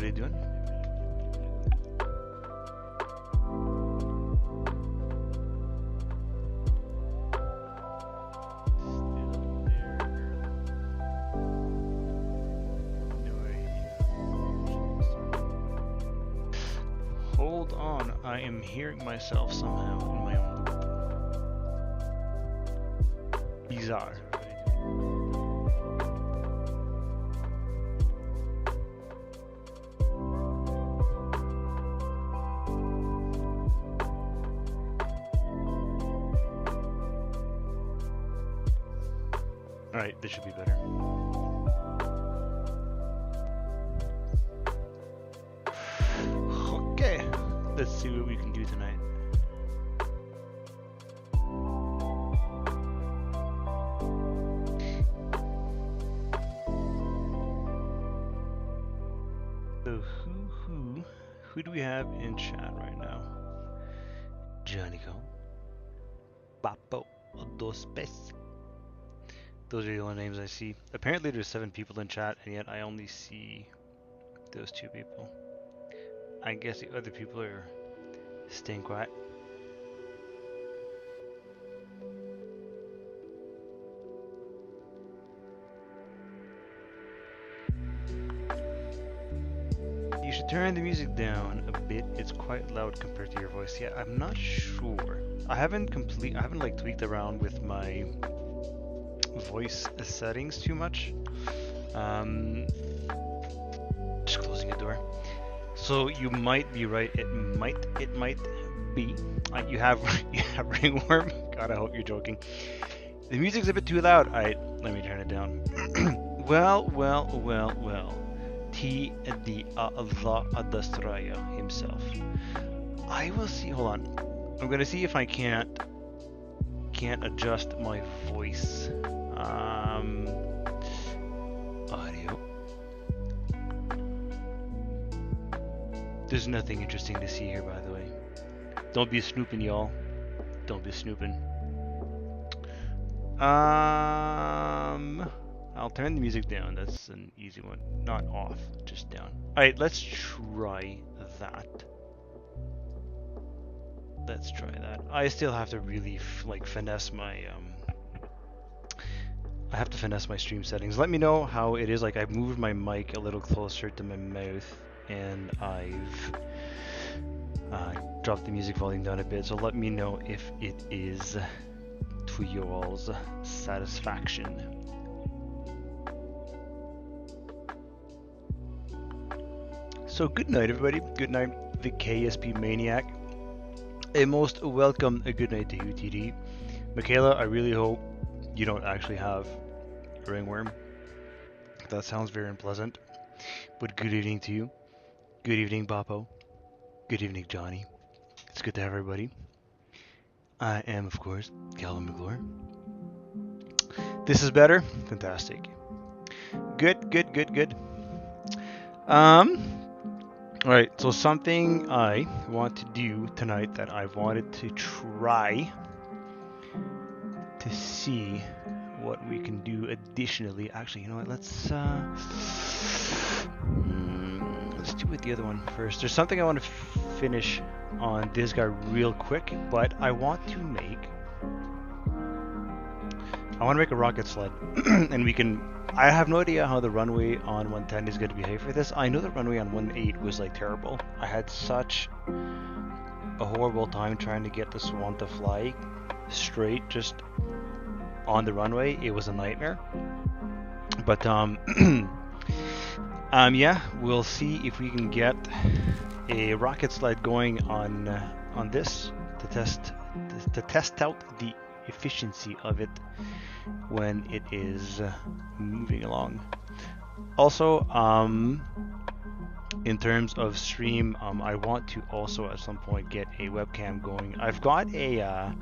everybody doing? Hold on, I am hearing myself somehow in my own loop. Bizarre. Alright, this should be better. Okay, let's see what we can do tonight. So who do we have in chat right now? Janico, Papo, Dos Pes. Those are the only names I see. Apparently there's 7 people in chat, and yet I only see those 2 people. I guess the other people are staying quiet. You should turn the music down a bit. It's quite loud compared to your voice. Yeah, I'm not sure. I haven't like tweaked around with my voice settings too much. Just closing a door. So you might be right. It might be. You have ringworm. God, I hope you're joking. The music's a bit too loud. Alright, let me turn it down. well. T the Allah Adastraya himself. I will see. Hold on. I'm gonna see if I can't adjust my voice. Audio. There's nothing interesting to see here, by the way. Don't be snooping, y'all. Don't be snooping. I'll turn the music down. That's an easy one. Not off, just down. Alright, let's try that. Let's try that. I still have to really finesse my I have to finesse my stream settings. Let me know how it is. Like, I've moved my mic a little closer to my mouth, and I've dropped the music volume down a bit. So let me know if it is to your all's satisfaction. So good night, everybody. Good night, the KSP Maniac. A most welcome good night to you, TD. Michaela, I really hope you don't actually have a ringworm. That sounds very unpleasant. But good evening to you. Good evening, Bappo. Good evening, Johnny. It's good to have everybody. I am, of course, Calvin Maclure. This is better? Fantastic. Good. Alright, so something I want to do tonight that I've wanted to try to see what we can do additionally. Actually, you know what, let's do with the other one first. There's something I want to finish on this guy real quick, but I want to make a rocket sled. And I have no idea how the runway on 110 is going to behave for this. I know the runway on 18 was like terrible. I had such a horrible time trying to get this one to fly straight just on the runway. It was a nightmare. But yeah, we'll see if we can get a rocket sled going on this to test out the efficiency of it when it is moving along. Also, in terms of stream, I want to also at some point get a webcam going. I've got a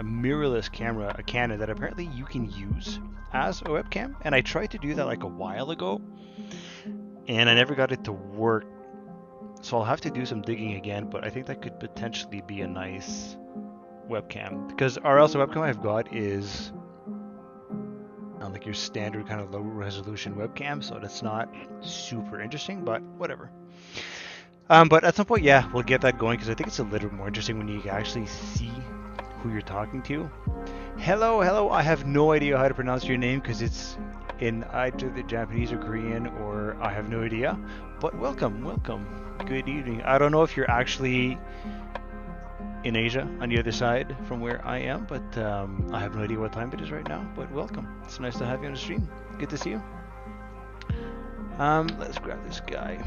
mirrorless camera, a Canon that apparently you can use as a webcam, and I tried to do that like a while ago, and I never got it to work. So I'll have to do some digging again, but I think that could potentially be a nice webcam, because or else the webcam I've got is on like your standard kind of low resolution webcam, so that's not super interesting, but whatever. But at some point, yeah, we'll get that going because I think it's a little more interesting when you can actually see who you're talking to. Hello, hello. I have no idea how to pronounce your name because it's in either the Japanese or Korean, or I have no idea. But welcome, welcome. Good evening. I don't know if you're actually in Asia on the other side from where I am, but I have no idea what time it is right now. But welcome. It's nice to have you on the stream. Good to see you. Let's grab this guy.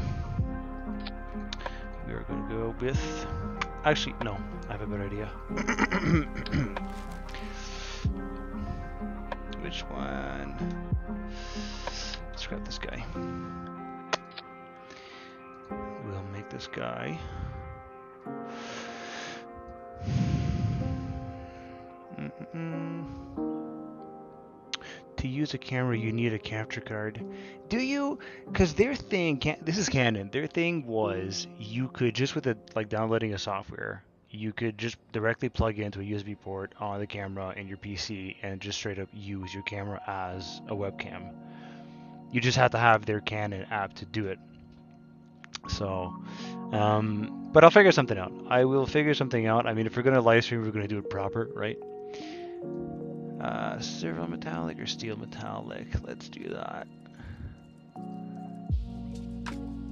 We are going to go with... Actually, no. I have a better idea. Which one? Let's grab this guy. We'll make this guy. To use a camera, you need a capture card. Do you? Because their thing, this is Canon. Their thing was you could just with like downloading a software, you could just directly plug into a USB port on the camera in your PC and just straight up use your camera as a webcam. You just have to have their Canon app to do it. So, but I'll figure something out. I will figure something out. I mean, if we're going to live stream, we're going to do it proper, right? Silver metallic or steel metallic? Let's do that.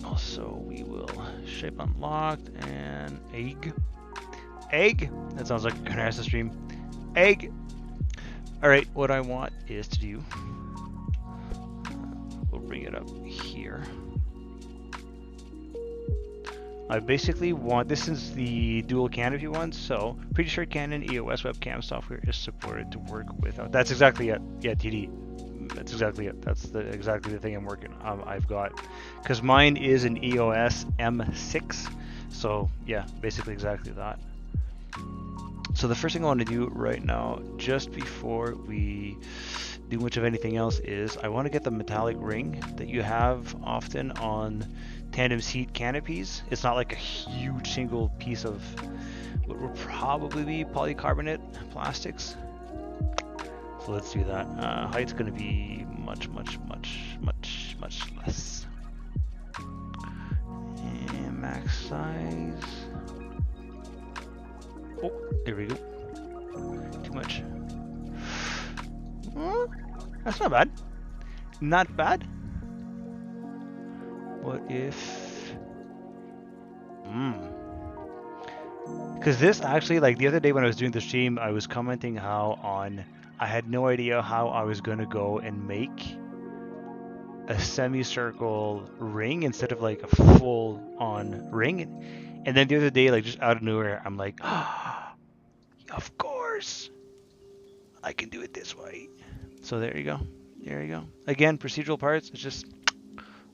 Also, we will shape unlocked and egg. Egg? That sounds like a Canasta stream. Egg! Alright, what I want is to do... we'll bring it up here. I basically want, this is the dual canopy one, so pretty sure Canon EOS webcam software is supported to work with. That's exactly it. Yeah, TD. That's exactly it. That's exactly the thing I'm working on. I've got, because mine is an EOS M6, so yeah, basically exactly that. So the first thing I want to do right now, just before we do much of anything else, is I want to get the metallic ring that you have often on tandem seat canopies. It's not like a huge single piece of what will probably be polycarbonate plastics. So let's do that. Height's going to be much less. And max size. Oh, there we go. Too much. That's not bad. Not bad. What if... Because this actually, like the other day when I was doing the stream, I was commenting how I had no idea how I was going to go and make a semicircle ring instead of like a full-on ring. And then the other day, like just out of nowhere, I'm like, ah, of course, I can do it this way. So there you go. There you go. Again, procedural parts. It's just,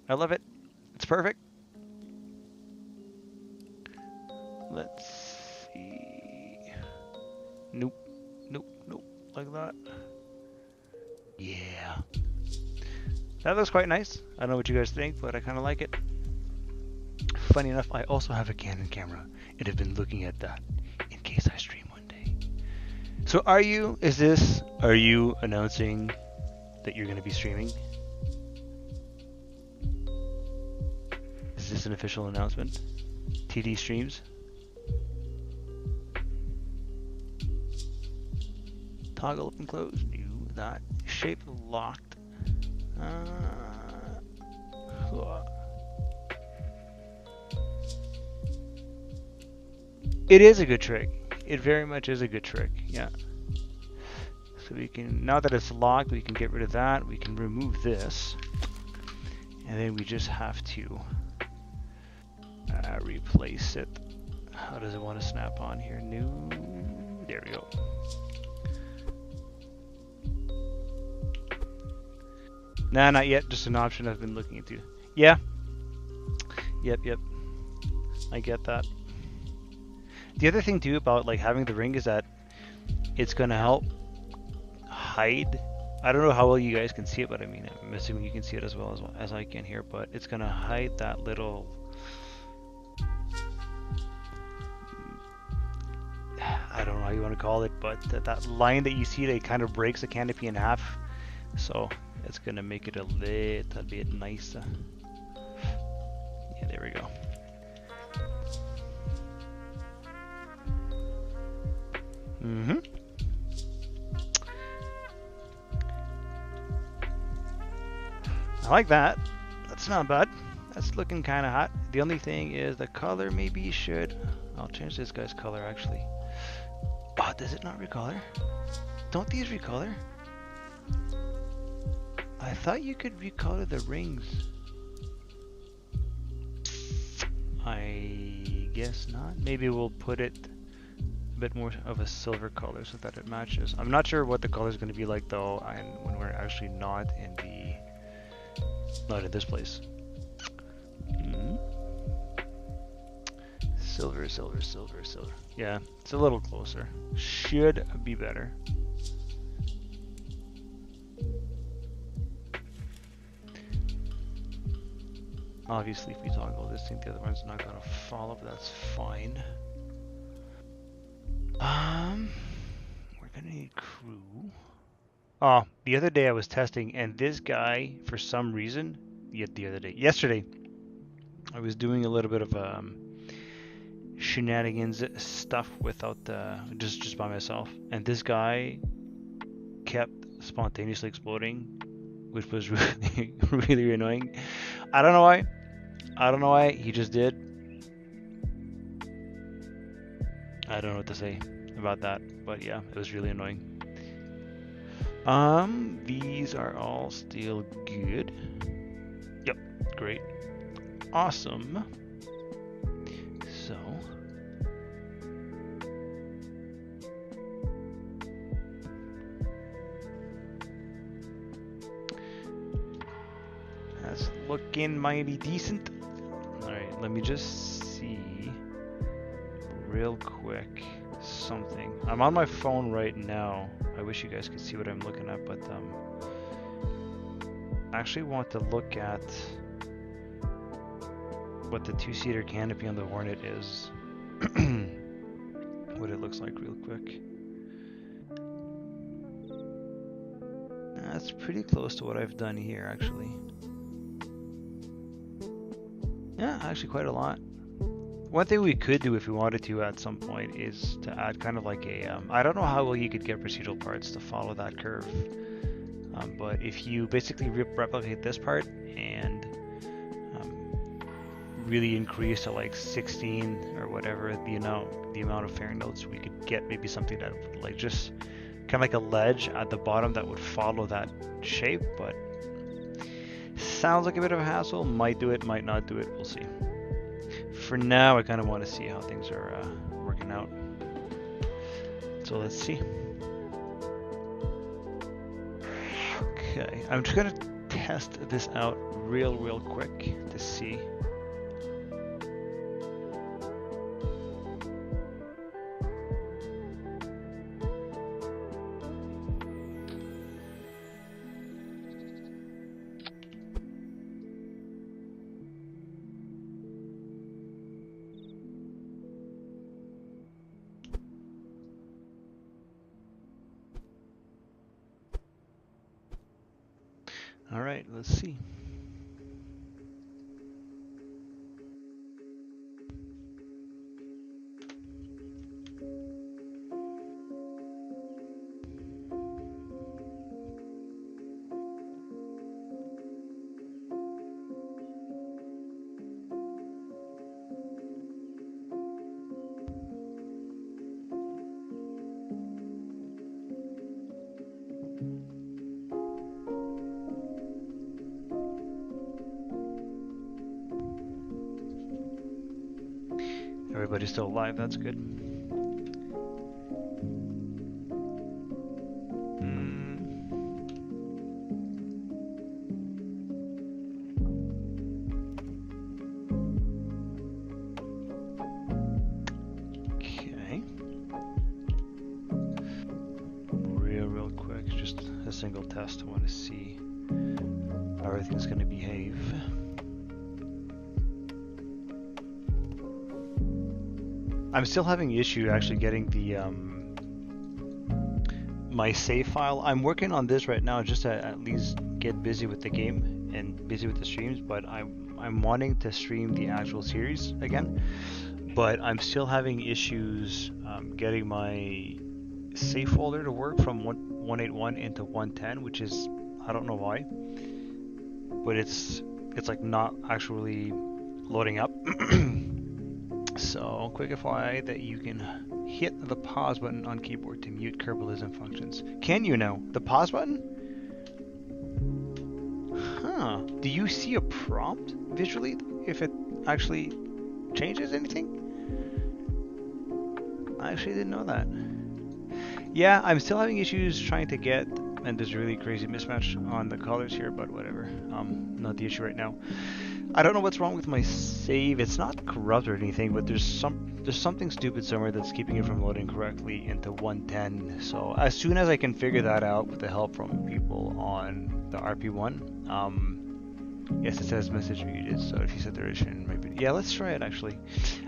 I love it. It's perfect. Let's see. Nope. Nope. Nope. Like that. Yeah. That looks quite nice. I don't know what you guys think, but I kind of like it. Funny enough, I also have a Canon camera and have been looking at that in case I stream one day. So are you announcing that you're going to be streaming? Is this an official announcement? TD streams? Toggle up and close. Do that. Shape locked. It is a good trick. It very much is a good trick. Yeah. So we can, now that it's locked, we can get rid of that. We can remove this. And then we just have to replace it. How does it want to snap on here? New. There we go. Nah, not yet. Just an option I've been looking into. Yeah. Yep. I get that. The other thing too about like having the ring is that it's gonna help hide. I don't know how well you guys can see it, but I mean, I'm assuming you can see it as well as I can here. But it's gonna hide that little. I don't know how you want to call it, but that line that you see that kind of breaks the canopy in half. So it's gonna make it a little bit nicer. Yeah, there we go. I like that. That's not bad. That's looking kind of hot. The only thing is the color maybe should... I'll change this guy's color actually. Oh, does it not recolor? Don't these recolor? I thought you could recolor the rings. I guess not. Maybe we'll put it a bit more of a silver color so that it matches. I'm not sure what the color is going to be like though, and when we're actually not in this place. Silver, silver, silver, silver. Yeah, it's a little closer. Should be better. Obviously, if we toggle this thing, the other one's not gonna follow, but that's fine. We're gonna need crew. Oh, the other day I was testing, and this guy, for some reason, yesterday, I was doing a little bit of shenanigans stuff without just by myself, and this guy kept spontaneously exploding, which was really really annoying. I don't know why. He just did. I don't know what to say about that, but yeah, it was really annoying. These are all still good. Yep, great. Awesome. So that's looking mighty decent. Alright, let me just see real quick something. I'm on my phone right now. I wish you guys could see what I'm looking at, but I actually want to look at what the two-seater canopy on the Hornet is. What it looks like real quick. That's pretty close to what I've done here, actually. Yeah, actually quite a lot. One thing we could do if we wanted to at some point is to add kind of like a, I don't know how well you could get procedural parts to follow that curve, but if you basically replicate this part and really increase to like 16 or whatever the amount of fairing notes, we could get maybe something that would like just kind of like a ledge at the bottom that would follow that shape, but sounds like a bit of a hassle. Might do it, might not do it, we'll see. For now, I kind of want to see how things are working out. So let's see. Okay, I'm just gonna test this out real quick to see. All right, let's see. Everybody's still alive, that's good. Okay. Real quick, just a single test. I want to see how everything's going to behave. I'm still having issue actually getting the my save file. I'm working on this right now just to at least get busy with the game and busy with the streams, but I'm wanting to stream the actual series again, but I'm still having issues getting my save folder to work from 181 into 110, which is, I don't know why, but it's like not actually loading up. So quick FYI that you can hit the pause button on keyboard to mute Kerbalism functions. Can you now? The pause button? Huh. Do you see a prompt visually if it actually changes anything? I actually didn't know that. Yeah, I'm still having issues trying to get, and there's a really crazy mismatch on the colors here, but whatever. Not the issue right now. I don't know what's wrong with my save. It's not corrupt or anything, but there's something stupid somewhere that's keeping it from loading correctly into 110. So as soon as I can figure that out with the help from people on the RP1, yes, it says message muted. So if you set the duration, maybe yeah, let's try it actually.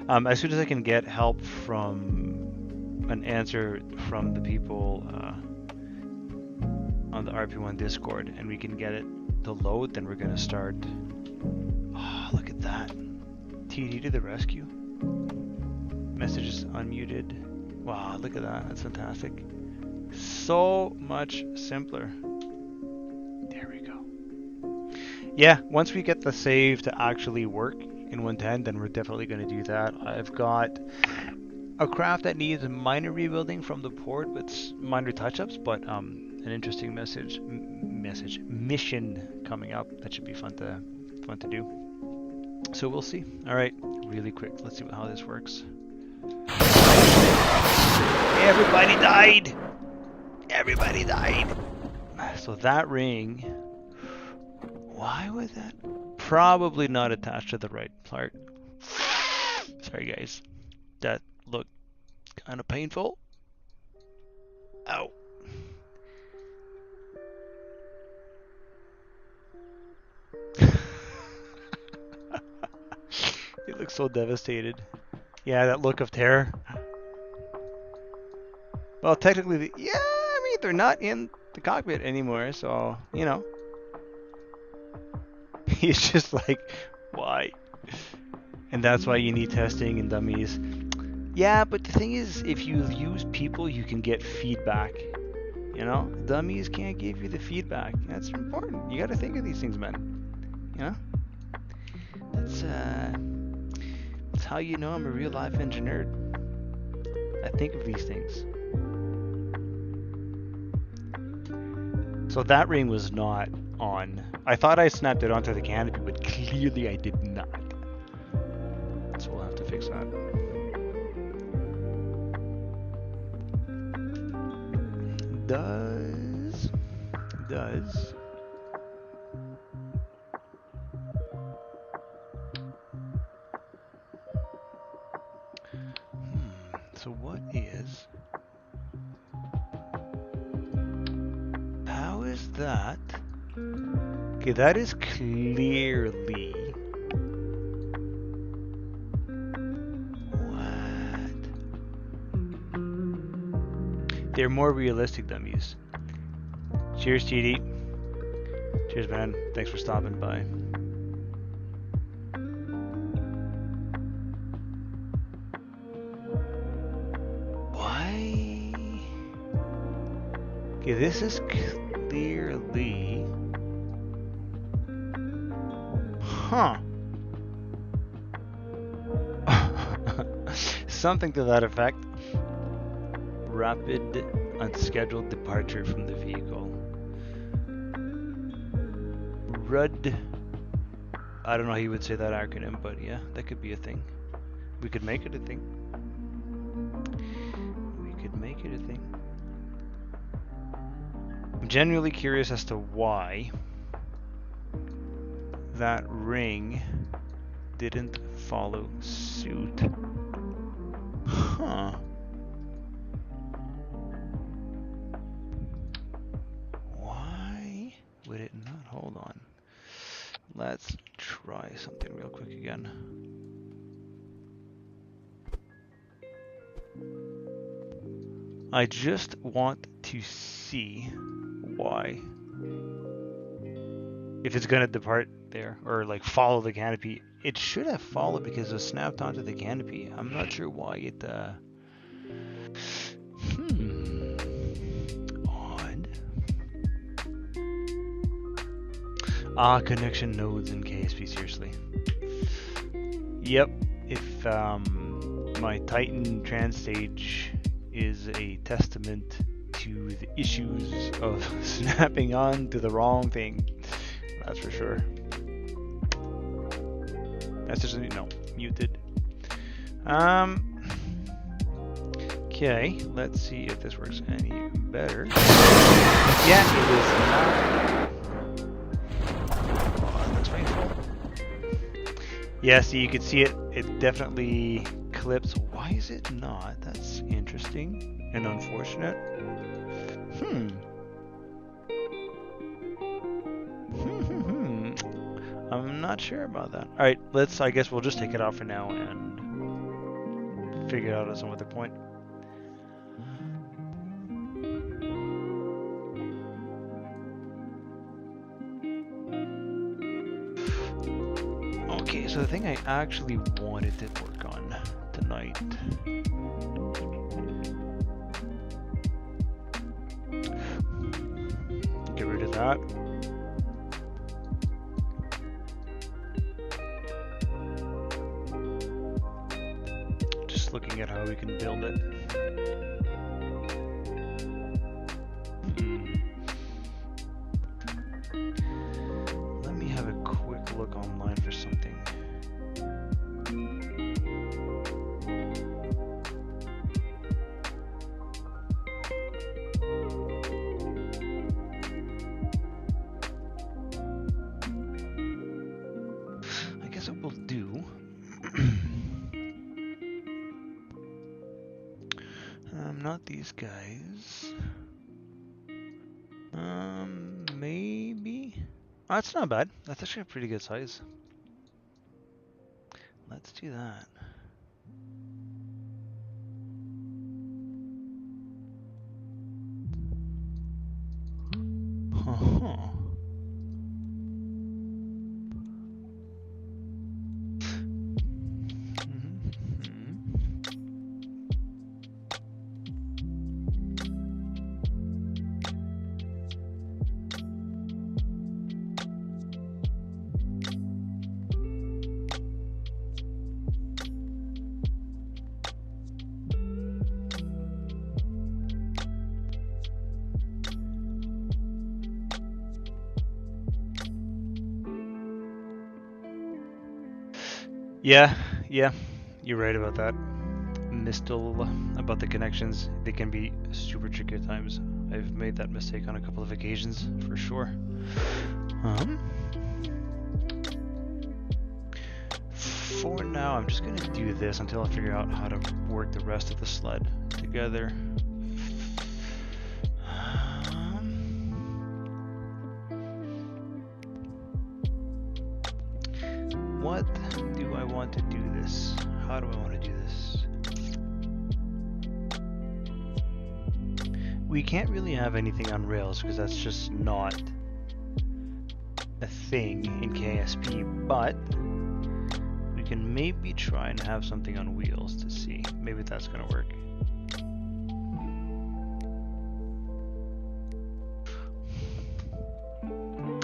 As soon as I can get help from an answer from the people on the RP1 Discord, and we can get it to load, then we're gonna start. Oh, look at that. TD to the rescue. Message is unmuted. Wow, look at that. That's fantastic. So much simpler. There we go. Yeah, once we get the save to actually work in 110, then we're definitely going to do that. I've got a craft that needs minor rebuilding from the port with minor touch-ups, but an interesting mission coming up that should be fun to do. So we'll see. All right, really quick. Let's see how this works. Everybody died. Everybody died. So that ring. Why was that? Probably not attached to the right part. Sorry, guys. That looked kind of painful. Ow. It looks so devastated. Yeah, that look of terror. Well, technically, yeah, I mean, they're not in the cockpit anymore, so, you know. He's just like, why? And that's why you need testing and dummies. Yeah, but the thing is, if you use people, you can get feedback. You know, dummies can't give you the feedback. That's important. You got to think of these things, man. You know, that's how you know I'm a real life engineer. I think of these things. So that ring was not on. I thought I snapped it onto the canopy, but clearly I did not. So we'll have to fix that. Does so what is, how is that? Okay, that is clearly what? They're more realistic dummies. Cheers, TD. Cheers, man. Thanks for stopping by. Why? Okay, this is clearly... Huh. Something to that effect. Rapid, unscheduled departure from the vehicle. RUD. I don't know how you would say that acronym, but yeah, that could be a thing. We could make it a thing. We could make it a thing. I'm genuinely curious as to why that ring didn't follow suit. Huh. Why would it not? Hold on. Let's try something real quick again. I just want to see why. If it's gonna depart there or like follow the canopy, it should have followed because it snapped onto the canopy. I'm not sure why it. Odd. Connection nodes in KSP. Seriously. Yep. If my Titan trans stage is a testament to the issues of snapping on to the wrong thing. That's for sure. That's just no muted. Okay, let's see if this works any better. Yeah, it is not. Oh, that looks painful. Yeah, see, you can see it. It definitely clips. Why is it not? That's interesting and unfortunate. I'm not sure about that. Alright, I guess we'll just take it out for now and figure it out at some other point. Okay, so the thing I actually wanted to work on tonight. Get rid of that. Looking at how we can build it. Let me have a quick look online for something. I guess what we'll do not these guys. Maybe. Oh, that's not bad. That's actually a pretty good size. Let's do that. Yeah, you're right about that. Mistel about the connections. They can be super tricky at times. I've made that mistake on a couple of occasions, for sure. For now, I'm just gonna do this until I figure out how to work the rest of the sled together. What do I want to do this? How do I want to do this? We can't really have anything on rails because that's just not a thing in KSP, but we can maybe try and have something on wheels to see. Maybe that's going to work.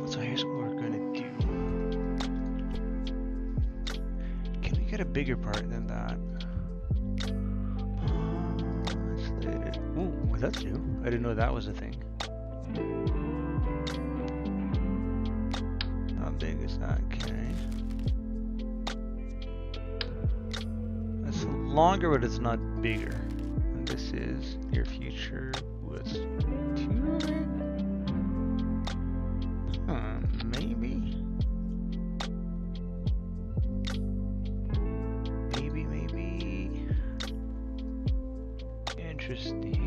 So here's what we're going to do. Can we get a bigger part than that? Ooh, that's new. I didn't know that was a thing. How big is that? Okay. That's longer, but it's not bigger. And this is near future. What's two? Maybe. Interesting.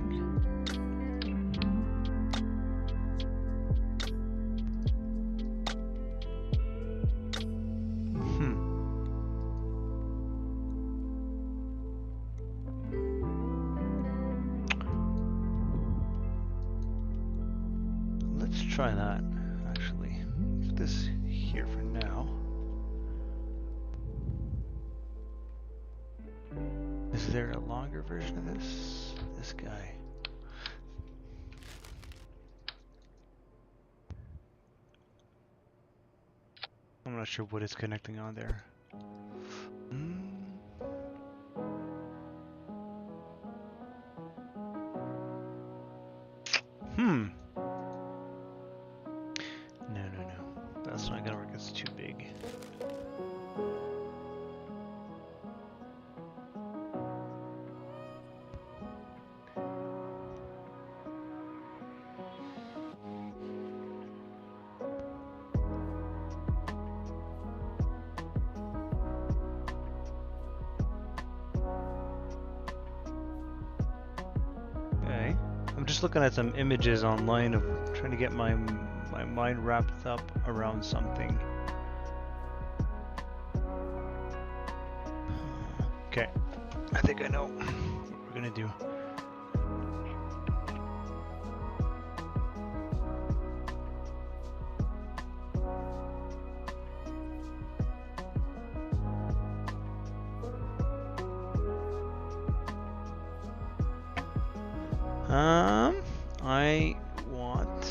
try that, actually. Put this here for now. Is there a longer version of this? This guy. I'm not sure what it's connecting on there. No. That's not gonna work. It's too big. Okay. I'm just looking at some images online of trying to get my mind wrapped up around something. Okay, I think I know what we're gonna do. I want,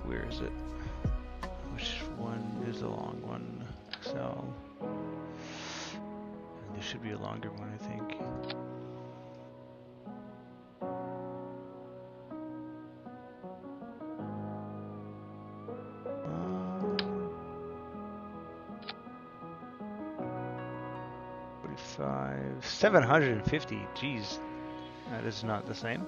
where is it? Which one is the long one? XL. There should be a longer one, I think. $45, $750. Geez, that is not the same.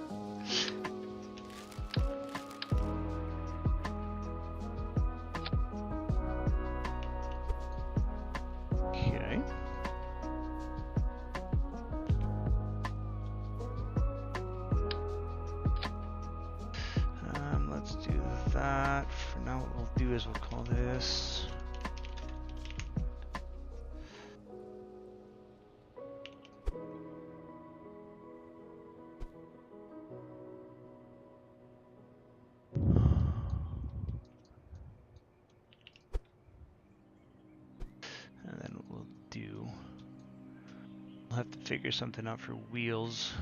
Figure something out for wheels.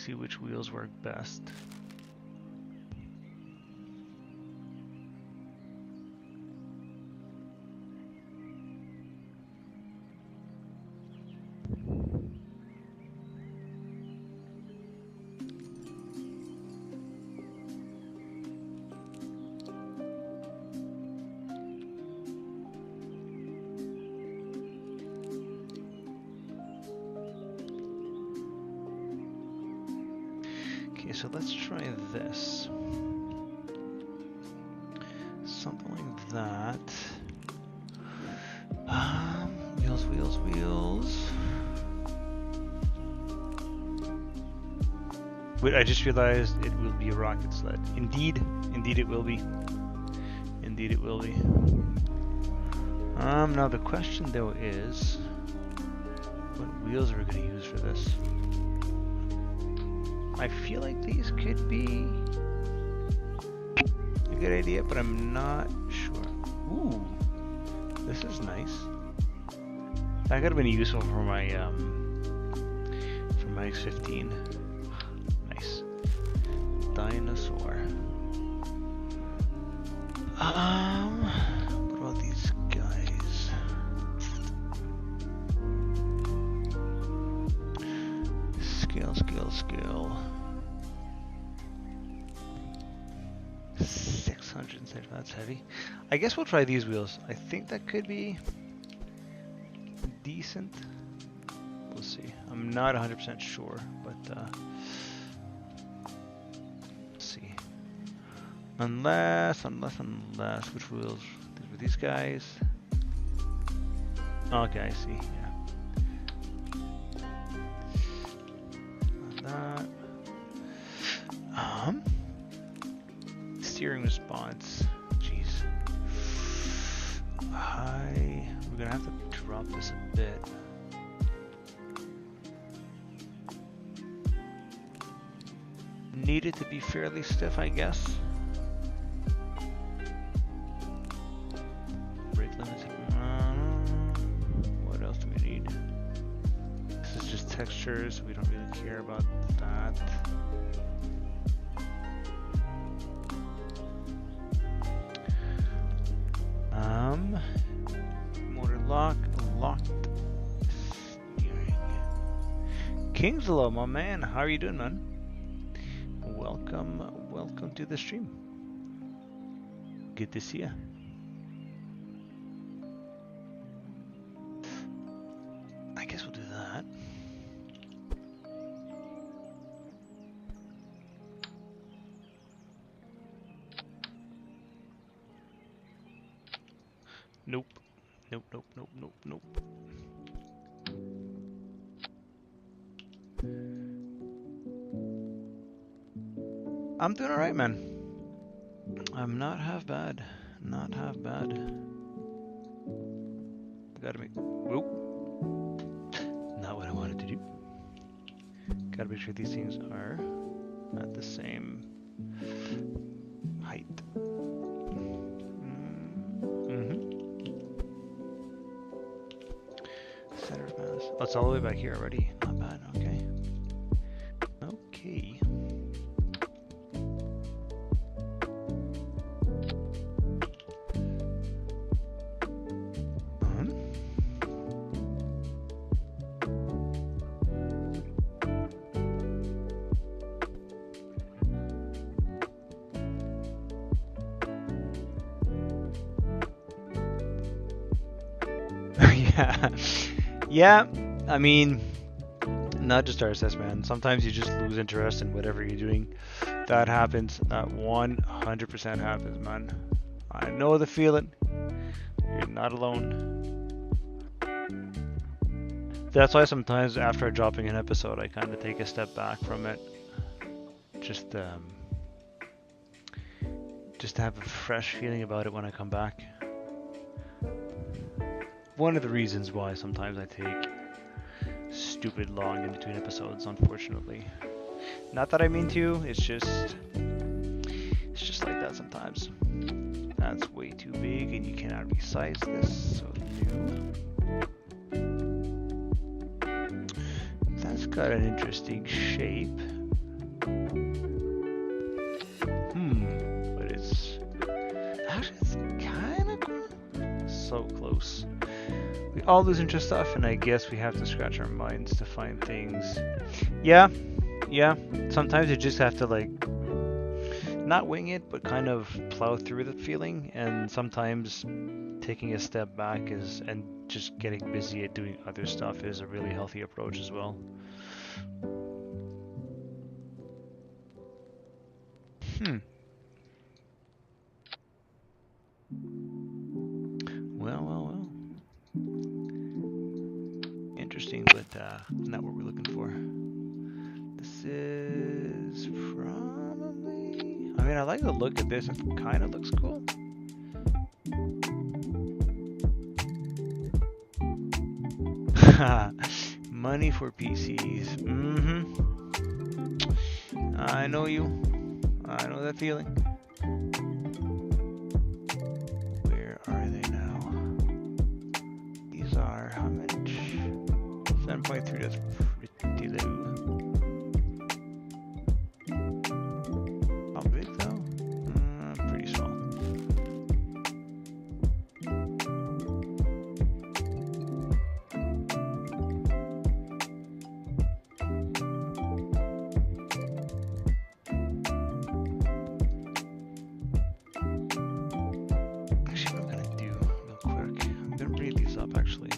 See which wheels work best. So let's try this. Something like that. Wheels. Wait, I just realized it will be a rocket sled. Indeed it will be. Indeed it will be. Now the question though is, what wheels are we going to use for this? I feel like these could be a good idea, but I'm not sure. Ooh, this is nice. That could have been useful for my X15. Nice. Dinosaur. What about these guys? Scale. 675, that's heavy. I guess we'll try these wheels. I think that could be decent. We'll see. I'm not 100% sure, but let's see. Unless, which wheels? These were these guys. Okay, I see. Yeah. That. Steering response. Jeez. We're gonna have to drop this a bit. Need it to be fairly stiff, I guess. What else do we need? This is just textures, so we don't really care about that. Motor lock, locked steering. Kingslow, my man, how are you doing, man? Welcome to the stream. Good to see you. I guess we'll do that. Nope. Nope, nope, nope, nope, nope. I'm doing alright, man. I'm not half bad. Not half bad. Gotta make... Whoop. Not what I wanted to do. Gotta make sure these things are at the same height. Center of mass. Oh, it's all the way back here already. Not bad, okay. Okay. Yeah, I mean, not just RSS, man. Sometimes you just lose interest in whatever you're doing. That happens. That 100% happens, man. I know the feeling. You're not alone. That's why sometimes after dropping an episode, I kind of take a step back from it. Just to have a fresh feeling about it when I come back. One of the reasons why sometimes I take stupid long in between episodes, unfortunately. Not that I mean to, it's just like that sometimes. That's way too big and you cannot resize this, so no. That's got an interesting shape. But it's kind of cool. So close. We all lose interest stuff, and I guess we have to scratch our minds to find things. Yeah. Sometimes you just have to like not wing it, but kind of plow through the feeling. And sometimes taking a step back and just getting busy at doing other stuff is a really healthy approach as well. Well. Interesting, but not what we're looking for. This is probably... I mean, I like the look of this. It kind of looks cool. Money for PCs. I know you. I know that feeling. Where are they now? These are how much? 7.3, that's pretty low. How big though? Pretty small. Actually, what I'm gonna do real quick, I'm gonna bring these up actually.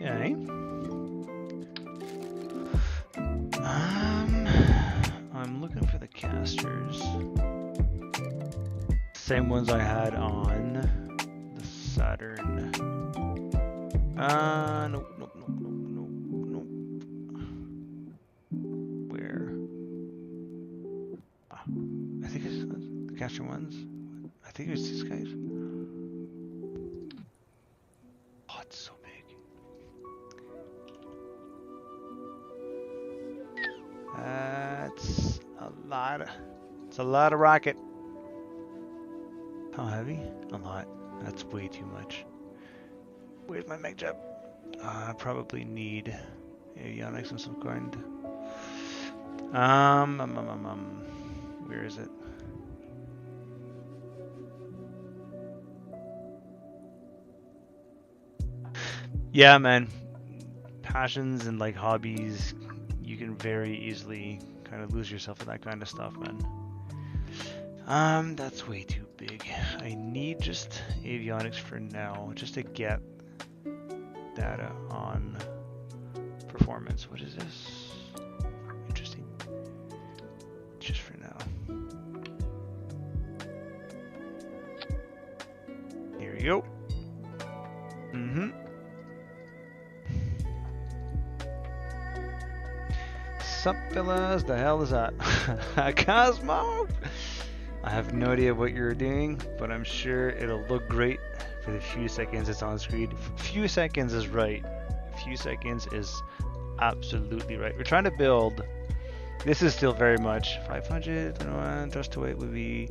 Okay. I'm looking for the casters. Same ones I had on Saturn. Nope, nope, nope, nope, nope, nope. Where? I think it's the Caster ones. I think it's these guys. Oh, it's so big. That's a lot. It's a lot of rocket. How heavy? A lot. That's way too much. Where's my mech jet? I probably need avionics of some kind. Where is it? Yeah, man. Passions and like hobbies, you can very easily kind of lose yourself in that kind of stuff, man. That's way too big. I need just avionics for now, just to get data on performance. What is this? Interesting. Just for now. Here we go. Sup, fellas? The hell is that? Cosmo? I have no idea what you're doing, but I'm sure it'll look great for the few seconds it's on screen. Few seconds is right. Few seconds is absolutely right. We're trying to build. This is still very much 500. Just to wait would be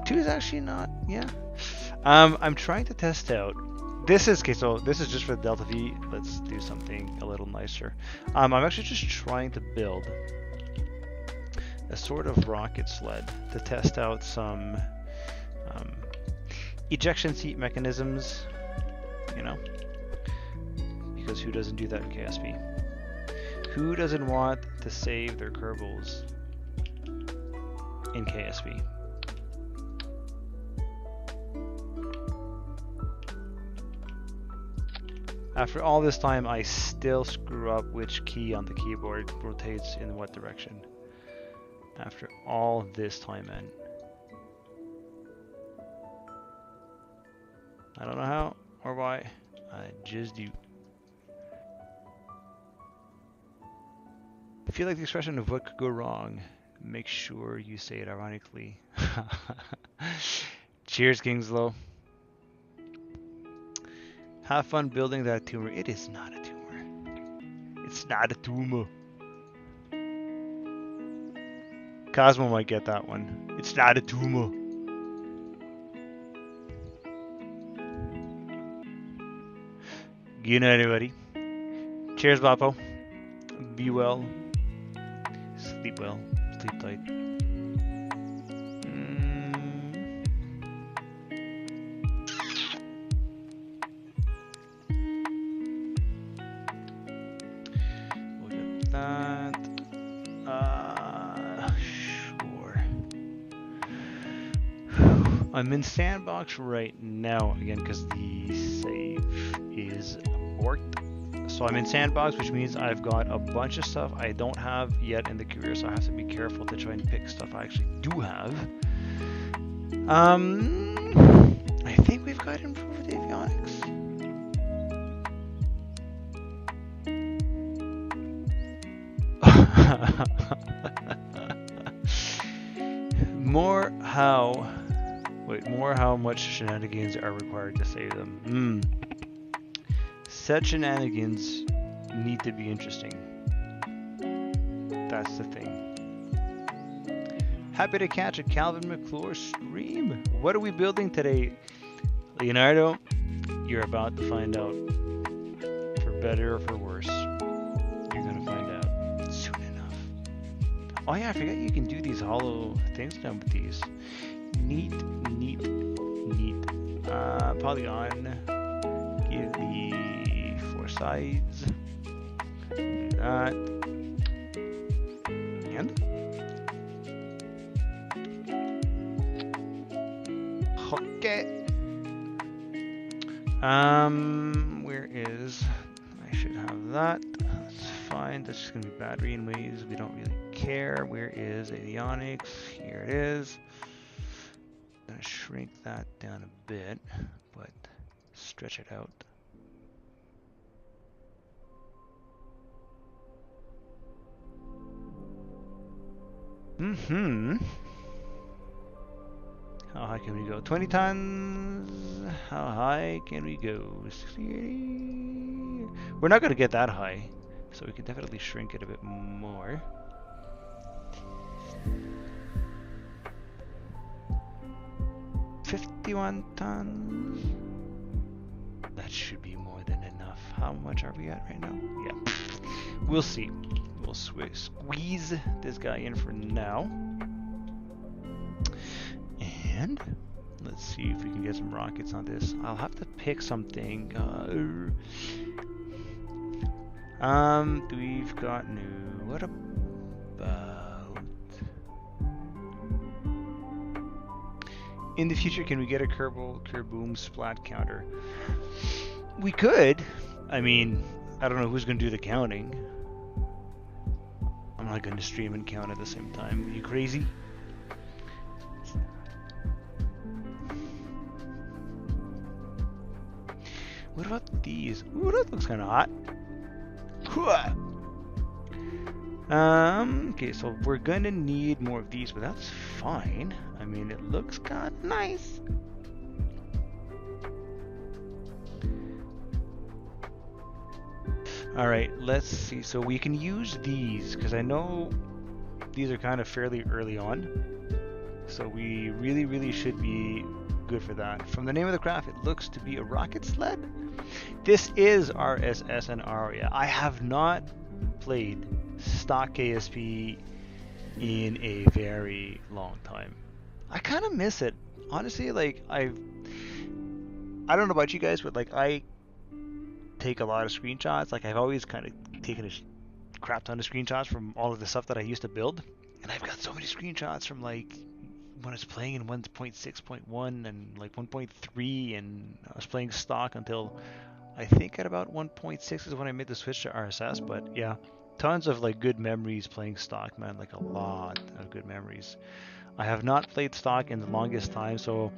2 is actually not. Yeah. I'm trying to test out. This is okay. So this is just for the Delta V. Let's do something a little nicer. I'm actually just trying to build a sort of rocket sled to test out some ejection seat mechanisms, you know, because who doesn't do that in KSP? Who doesn't want to save their Kerbals in KSP? After all this time, I still screw up which key on the keyboard rotates in what direction. After all this time, man. I don't know how or why. I just do. I feel like the expression of what could go wrong. Make sure you say it ironically. Cheers, Kingslow. Have fun building that tumor. It is not a tumor. It's not a tumor. Cosmo might get that one. It's not a tumor. Good night, everybody. Cheers, Vapo. Be well. Sleep well. Sleep tight. We'll get that. Sure. I'm in sandbox right now again because the save is borked. So I'm in sandbox, which means I've got a bunch of stuff I don't have yet in the career, so I have to be careful to try and pick stuff I actually do have. I think we've got improved avionics. More how much shenanigans are required to save them. Said shenanigans need to be interesting. That's the thing. Happy to catch a Calvin Maclure stream. What are we building today, Leonardo? You're about to find out. For better or for worse. You're gonna find out soon enough. Oh yeah, I forgot you can do these hollow things now with these. Neat, neat, neat. Polygon. Give the 4 sides. Do that. And okay. Where is? I should have that. That's fine. That's just gonna be battery in ways we don't really care. Where is avionics? Here it is. gonna shrink that down a bit, but stretch it out. How high can we go? 20 tons. How high can we go? 60. We're not gonna get that high, so we can definitely shrink it a bit more. $51 tons. That should be more than enough. How much are we at right now? Yeah, we'll see. We'll squeeze this guy in for now. And let's see if we can get some rockets on this. I'll have to pick something. We've got new. What about? In the future, can we get a Kerboom splat counter? We could. I mean, I don't know who's going to do the counting. I'm not going to stream and count at the same time. Are you crazy? What about these? Ooh, that looks kind of hot. Okay, so we're gonna need more of these, but that's fine. I mean, it looks kind of nice. All right, let's see. So we can use these because I know these are kind of fairly early on. So we really should be good for that. From the name of the craft, it looks to be a rocket sled. This is RSS and ROA. I have not played stock KSP in a very long time. I kind of miss it. Honestly, like I don't know about you guys, but like I take a lot of screenshots. Like I've always kind of taken a crap ton of screenshots from all of the stuff that I used to build. And I've got so many screenshots from like when I was playing in 1.6.1 and like 1.3, and I was playing stock until I think at about 1.6 is when I made the switch to RSS. But yeah, tons of like good memories playing stock, man. Like a lot of good memories. I have not played stock in the longest time, so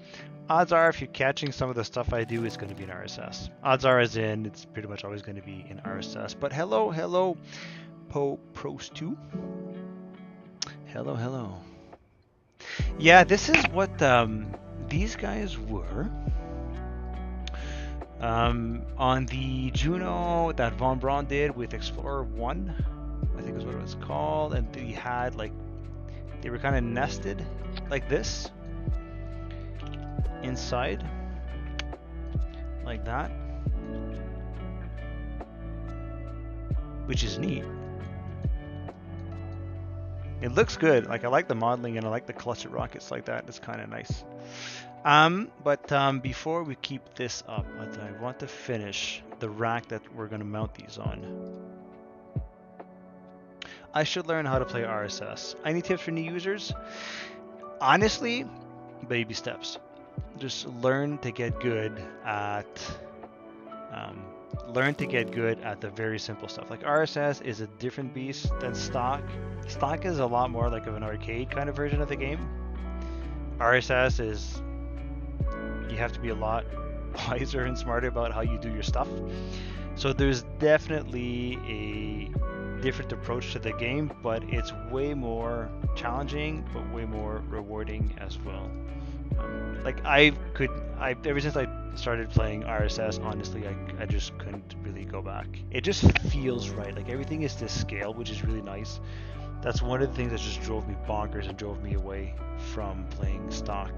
odds are if you're catching some of the stuff I do, it's going to be in RSS. Odds are as in it's pretty much always going to be in RSS. But hello, Pros 2. Hello. Yeah, this is what these guys were on the Juno that Von Braun did with Explorer 1, I think is what it was called, and they had like, they were kind of nested like this inside, like that, which is neat. It looks good. Like I like the modeling and I like the cluster rockets like that. It's kind of nice. But before we keep this up, I want to finish the rack that we're going to mount these on. I should learn how to play RSS. Any tips for new users? Honestly, baby steps. Just learn to get good at the very simple stuff. Like RSS is a different beast than stock. Stock is a lot more like of an arcade kind of version of the game. RSS is, you have to be a lot wiser and smarter about how you do your stuff. So there's definitely a different approach to the game, but it's way more challenging, but way more rewarding as well. Like ever since I started playing RSS, honestly, I just couldn't really go back. It just feels right. Like everything is to scale, which is really nice. That's one of the things that just drove me bonkers and drove me away from playing stock.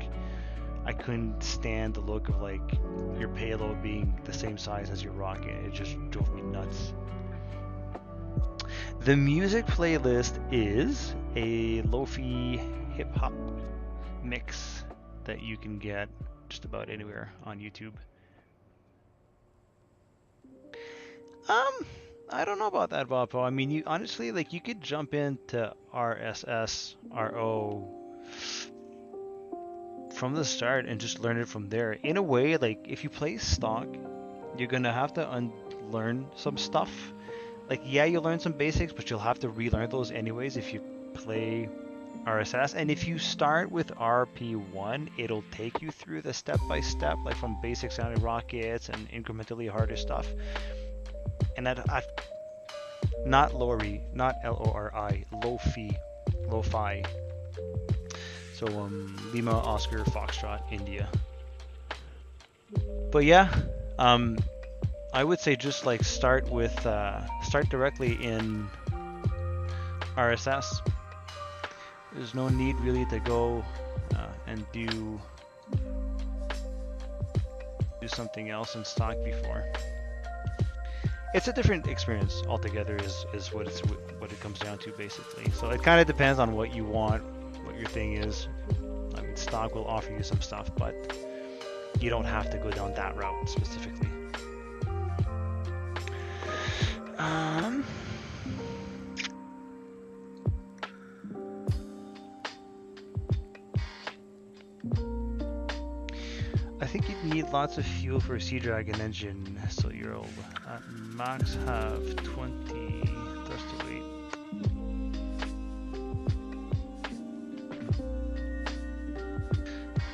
I couldn't stand the look of like your payload being the same size as your rocket. It just drove me nuts. The music playlist is a Lofi hip hop mix that you can get just about anywhere on YouTube. I don't know about that, Bopo. I mean, you honestly, like, you could jump into RSS, RO from the start and just learn it from there. In a way, like, if you play stock, you're gonna have to unlearn some stuff. Like, yeah, you'll learn some basics, but you'll have to relearn those anyways if you play RSS, and if you start with RP1, it'll take you through the step-by-step, like from basic sounding rockets and incrementally harder stuff. And at not Lori, not Lori, Lofi. So Lima, Oscar, Foxtrot, India. But yeah, I would say just like start directly in RSS. There's no need really to go and do something else in stock before. It's a different experience altogether is what it comes down to basically. So it kind of depends on what you want, what your thing is. I mean, stock will offer you some stuff, but you don't have to go down that route specifically. I think you'd need lots of fuel for a Sea Dragon engine, so you'll at max have 20 thrust to weight.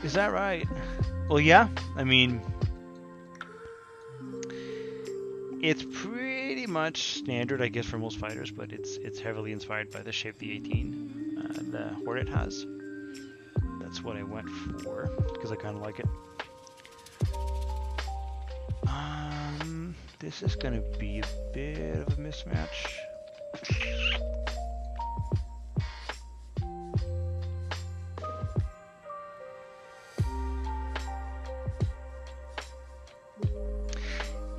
Is that right? Well, yeah. I mean, it's pretty much standard, I guess, for most fighters, but it's heavily inspired by the shape the 18 the Hornet has. That's what I went for because I kind of like it. This is gonna be a bit of a mismatch.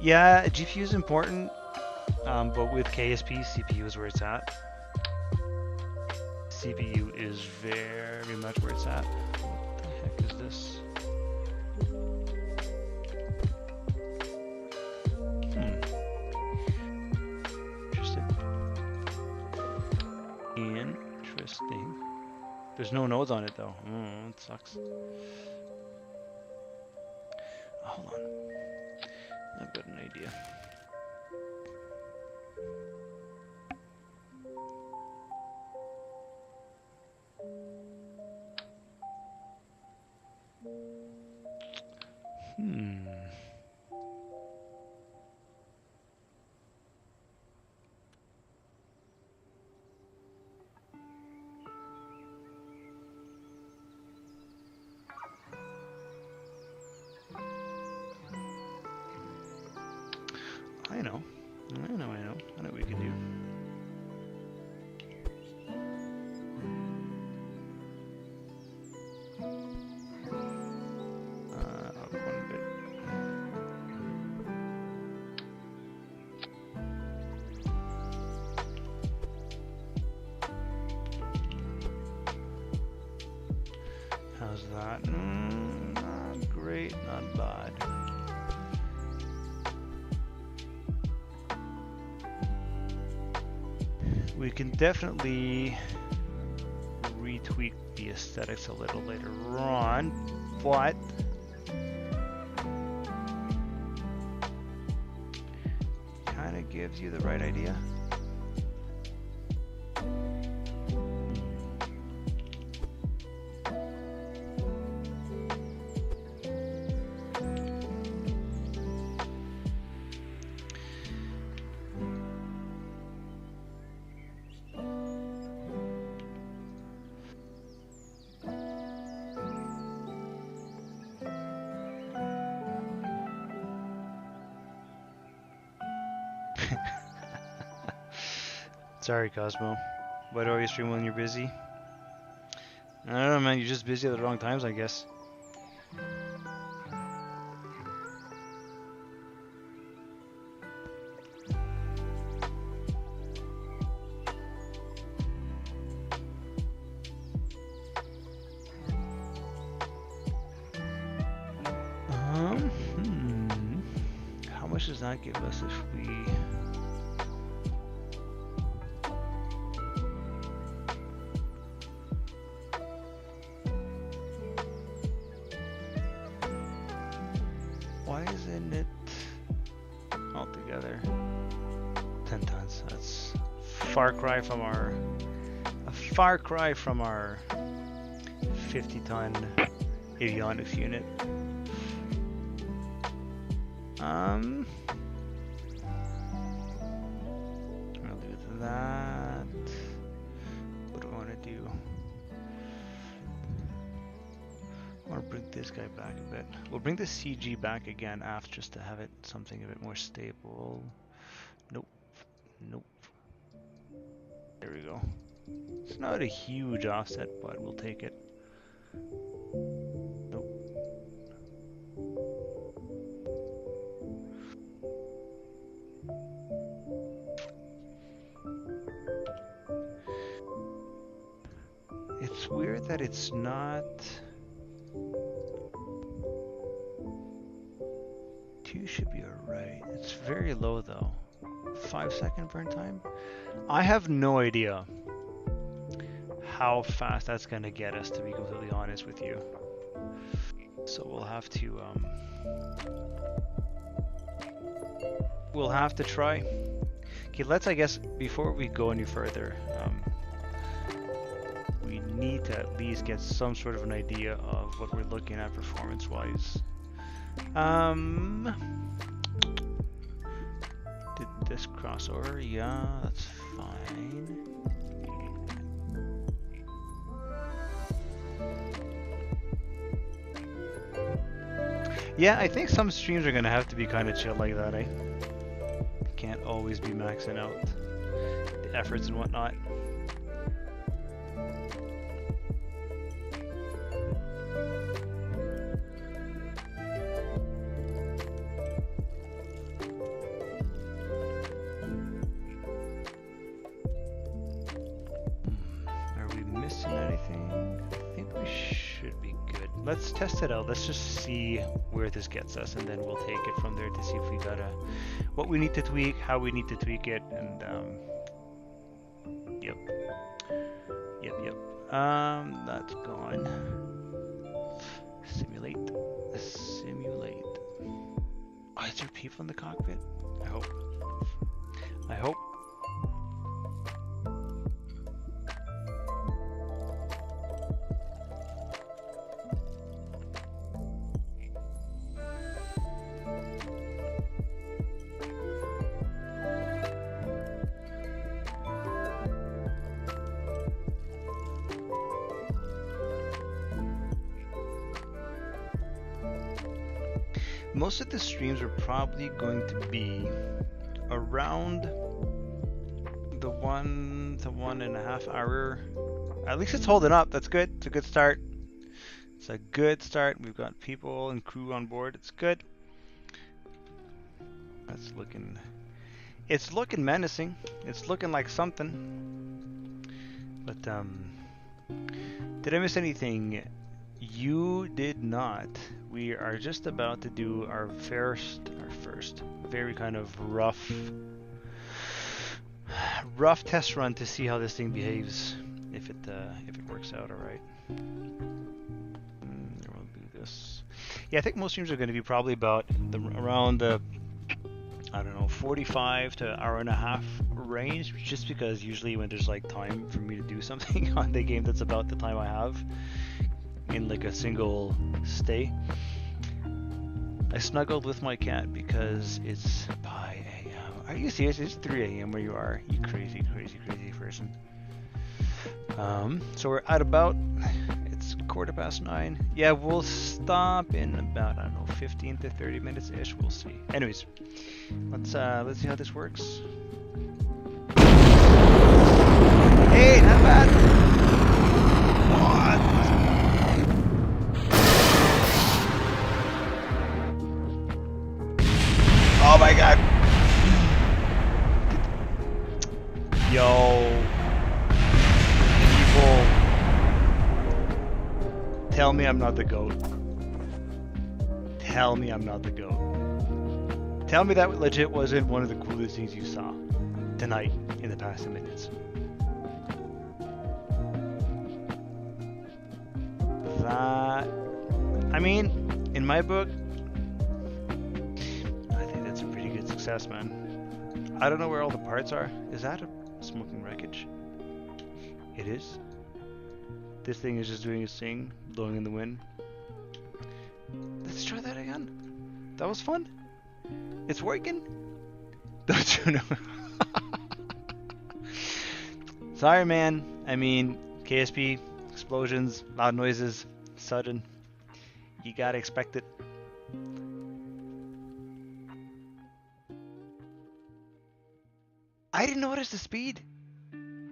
Yeah, GPU is important, but with KSP, CPU is where it's at. CPU is very much where it's at. What the heck is this? Interesting. There's no nodes on it though. It sucks. Oh, hold on. I've got an idea. I know what we can do. One bit. How's that? Not great, not bad. We can definitely retweak the aesthetics a little later on, but kind of gives you the right idea. Sorry, Cosmo. Why do I always stream when you're busy? I don't know, man. You're just busy at the wrong times, I guess. How much does that give us if we... Why isn't it altogether 10 tons? That's far cry from our far cry from our 50-ton avionics unit. I'll do that. What do I want to do? I want to bring this guy back a bit. We'll bring the CG back again after, just to have it something a bit more stable. Nope. Nope. There we go. It's not a huge offset, but we'll take it. Nope. It's weird that it's not... 2 should be alright. It's very low though. 5-second burn time? I have no idea how fast that's gonna get us, to be completely honest with you. So we'll have to try. Okay, let's, I guess, before we go any further, we need to at least get some sort of an idea of what we're looking at performance-wise. Did this crossover? Yeah, that's fine. Yeah, I think some streams are gonna have to be kind of chill like that, eh? Can't always be maxing out the efforts and whatnot. Let's test it out. Let's just see where this gets us, and then we'll take it from there to see if we got what we need to tweak, how we need to tweak it, and yep. That's gone. Simulate. Oh, is there people in the cockpit? I hope. Most of the streams are probably going to be around the 1 to 1.5 hour. At least it's holding up. That's good. It's a good start. We've got people and crew on board. It's good. It's looking menacing. It's looking like something. But did I miss anything? You did not. We are just about to do our first very kind of rough test run to see how this thing behaves, if it works out all right. We'll do this. Yeah, I think most streams are going to be probably about around the, I don't know, 45 to hour and a half range, just because usually when there's like time for me to do something on the game that's about the time I have in like a single stay. I snuggled with my cat because it's 5 a.m. Are you serious? It's 3 a.m. where you are, you crazy person. So we're at about, it's 9:15. Yeah, we'll stop in about, I don't know, 15 to 30 minutes ish. We'll see. Anyways, let's see how this works. Hey, not bad. What? Oh my god. Yo. People. Tell me I'm not the GOAT. Tell me I'm not the GOAT. Tell me that legit wasn't one of the coolest things you saw tonight in the past 10 minutes. That, I mean, in my book, success, man. I don't know where all the parts are. Is that a smoking wreckage? It is. This thing is just doing its thing, blowing in the wind. Let's try that again. That was fun. It's working. Don't you know? Sorry, man. I mean, KSP, explosions, loud noises, sudden. You gotta expect it. I didn't notice the speed.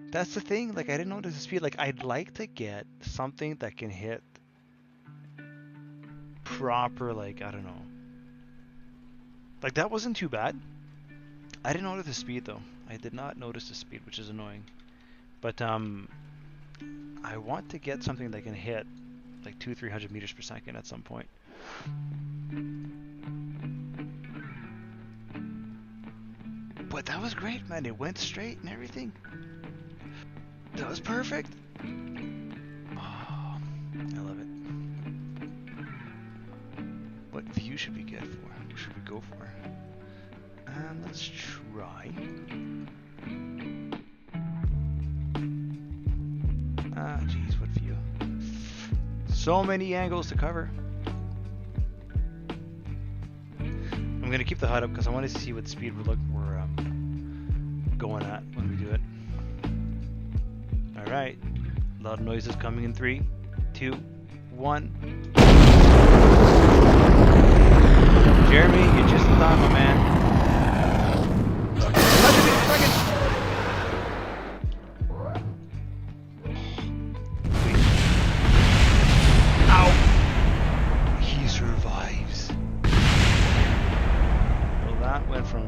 That's the thing. Like, I didn't notice the speed. Like, I'd like to get something that can hit proper, like, I don't know. Like, that wasn't too bad. I didn't notice the speed, though. I did not notice the speed, which is annoying. But, I want to get something that can hit, like, 200-300 meters per second at some point. But that was great, man. It went straight and everything. That was perfect. Oh, I love it. What view should we get for? What should we go for? Let's try. Ah, jeez, what view? So many angles to cover. I'm gonna keep the HUD up because I want to see what speed we're going at when we do it. All right, loud noises coming in 3, 2, 1. Jeremy, you just in time, my man. Ow! He survives. Well, that went from...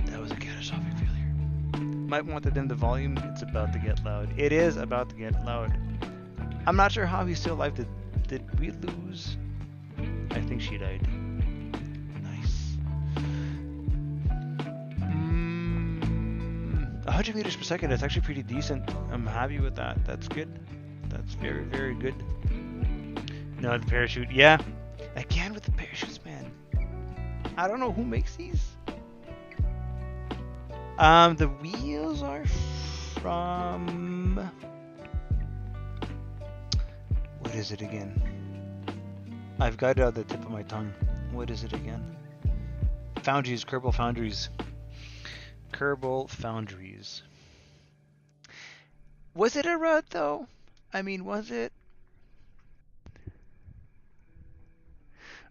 That was a catastrophic failure. Might want to dim the volume. It's about to get loud. It is about to get loud. I'm not sure how he's still alive. Did we lose? I think she died. Nice. 100 meters per second. That's actually pretty decent. I'm happy with that. That's good. That's very, very good. No, the parachute. Yeah. Again with the parachutes, man. I don't know who makes these. The wheels are from... What is it again? I've got it at the tip of my tongue. What is it again? Foundries, Kerbal Foundries. Kerbal Foundries. Was it a Rudd though? I mean, was it?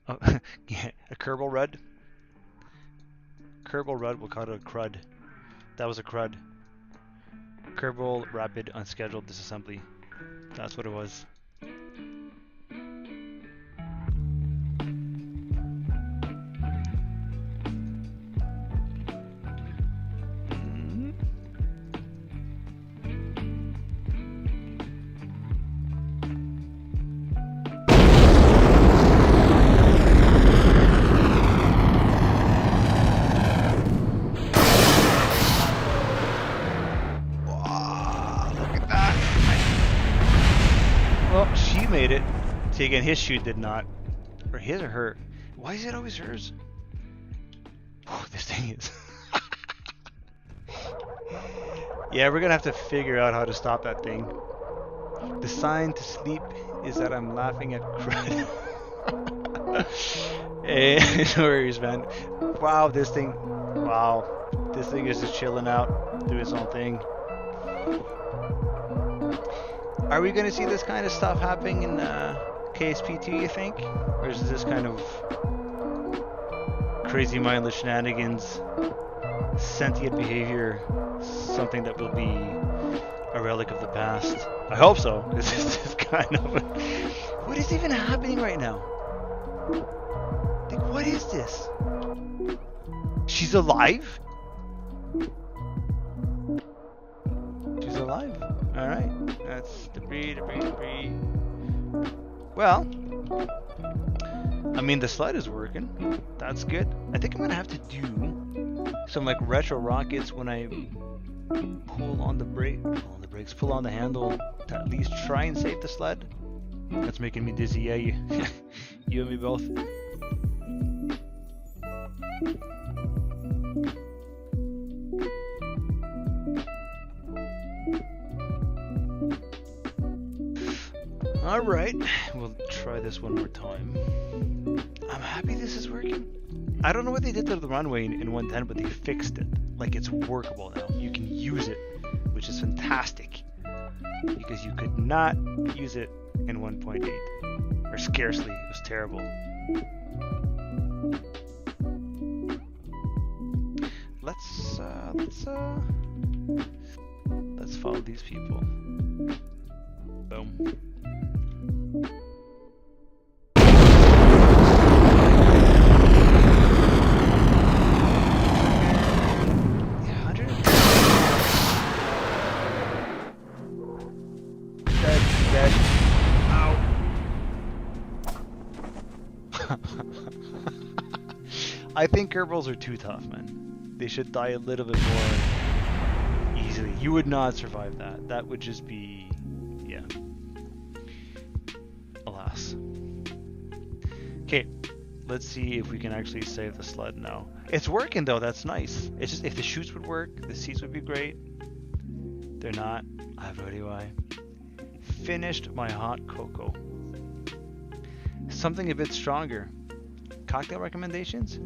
Oh, yeah, a Kerbal Rudd? Kerbal Rudd, we'll call it a crud. That was a crud. Kerbal Rapid Unscheduled Disassembly. That's what it was. Made it. See, again, his chute did not. Or his or her. Why is it always hers? Oh, this thing is. Yeah, we're gonna have to figure out how to stop that thing. The sign to sleep is that I'm laughing at crud. Hey, no worries, man. Wow, this thing. Wow. This thing is just chilling out, doing its own thing. Are we going to see this kind of stuff happening in KSP2, you think? Or is this kind of crazy mindless shenanigans, sentient behavior, something that will be a relic of the past? I hope so. This is kind of... What is even happening right now? Like, what is this? She's alive? She's alive. Alright. That's debris. Well, I mean, the sled is working. That's good. I think I'm gonna have to do some like retro rockets when I pull on the brakes, pull on the handle to at least try and save the sled. That's making me dizzy. Yeah, you and me both. Alright, we'll try this one more time. I'm happy this is working. I don't know what they did to the runway in 110, but they fixed it. Like, it's workable now. You can use it, which is fantastic. Because you could not use it in 1.8. Or scarcely. It was terrible. Let's follow these people. Boom. I think Kerbals are too tough, man. They should die a little bit more easily. You would not survive that. That would just be... yeah. Alas. Okay, let's see if we can actually save the sled now. It's working though, that's nice. It's just, if the chutes would work, the seats would be great. They're not. I have no idea why. Finished my hot cocoa. Something a bit stronger. Cocktail recommendations?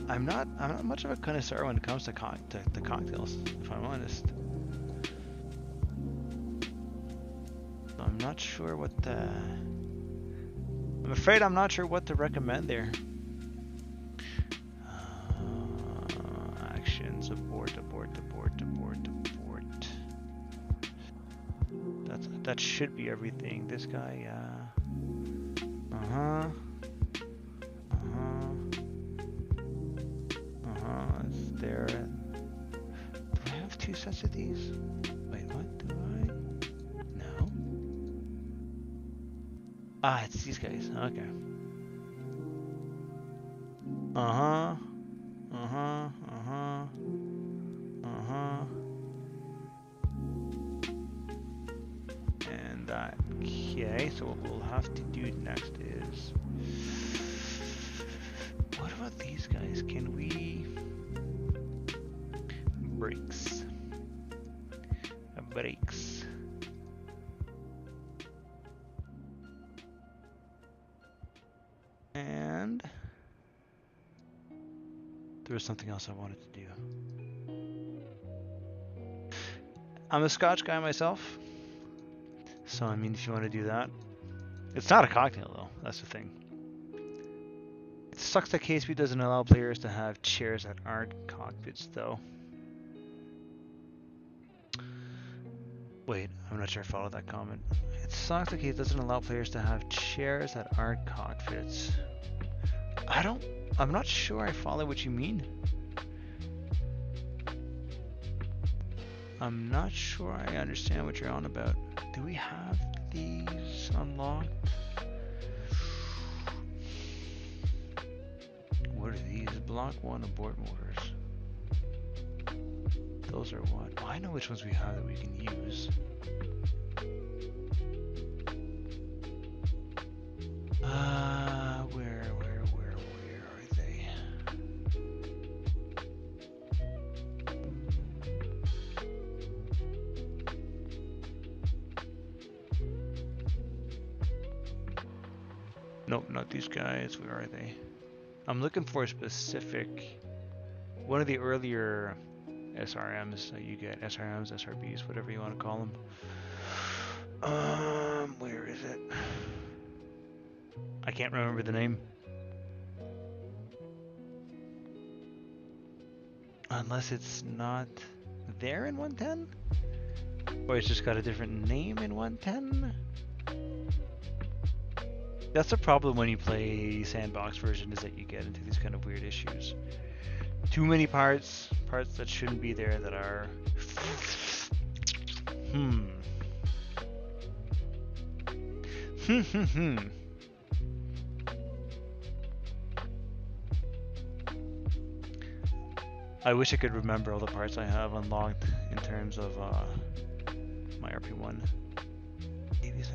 I'm not much of a connoisseur when it comes to cocktails, if I'm honest. I'm not sure what I'm afraid I'm not sure what to recommend there. Actions, abort. That should be everything. This guy, it's there. Do I have 2 sets of these? Wait, what? Do I? No. Ah, it's these guys. Okay. And that. Okay, so what we'll have to do next is... what about these guys? Can we... brakes. Brakes. And... there was something else I wanted to do. I'm a Scotch guy myself. So, I mean, if you want to do that. It's not a cocktail, though. That's the thing. It sucks that KSP doesn't allow players to have chairs that aren't cockpits, though. Wait, I'm not sure I followed that comment. It sucks that KSP doesn't allow players to have chairs that aren't cockpits. I'm not sure I follow what you mean. I'm not sure I understand what you're on about. Do we have these unlocked? What are these? Block 1 abort motors. Those are what? Oh, I know which ones we have that we can use. Where are they? Nope, not these guys. Where are they? I'm looking for a specific... one of the earlier SRMs that you get. SRMs, SRBs, whatever you want to call them. Where is it? I can't remember the name. Unless it's not there in 110? Or it's just got a different name in 110? That's the problem when you play sandbox version, is that you get into these kind of weird issues. Too many parts that shouldn't be there that are... I wish I could remember all the parts I have unlocked in terms of my RP1. Maybe that is...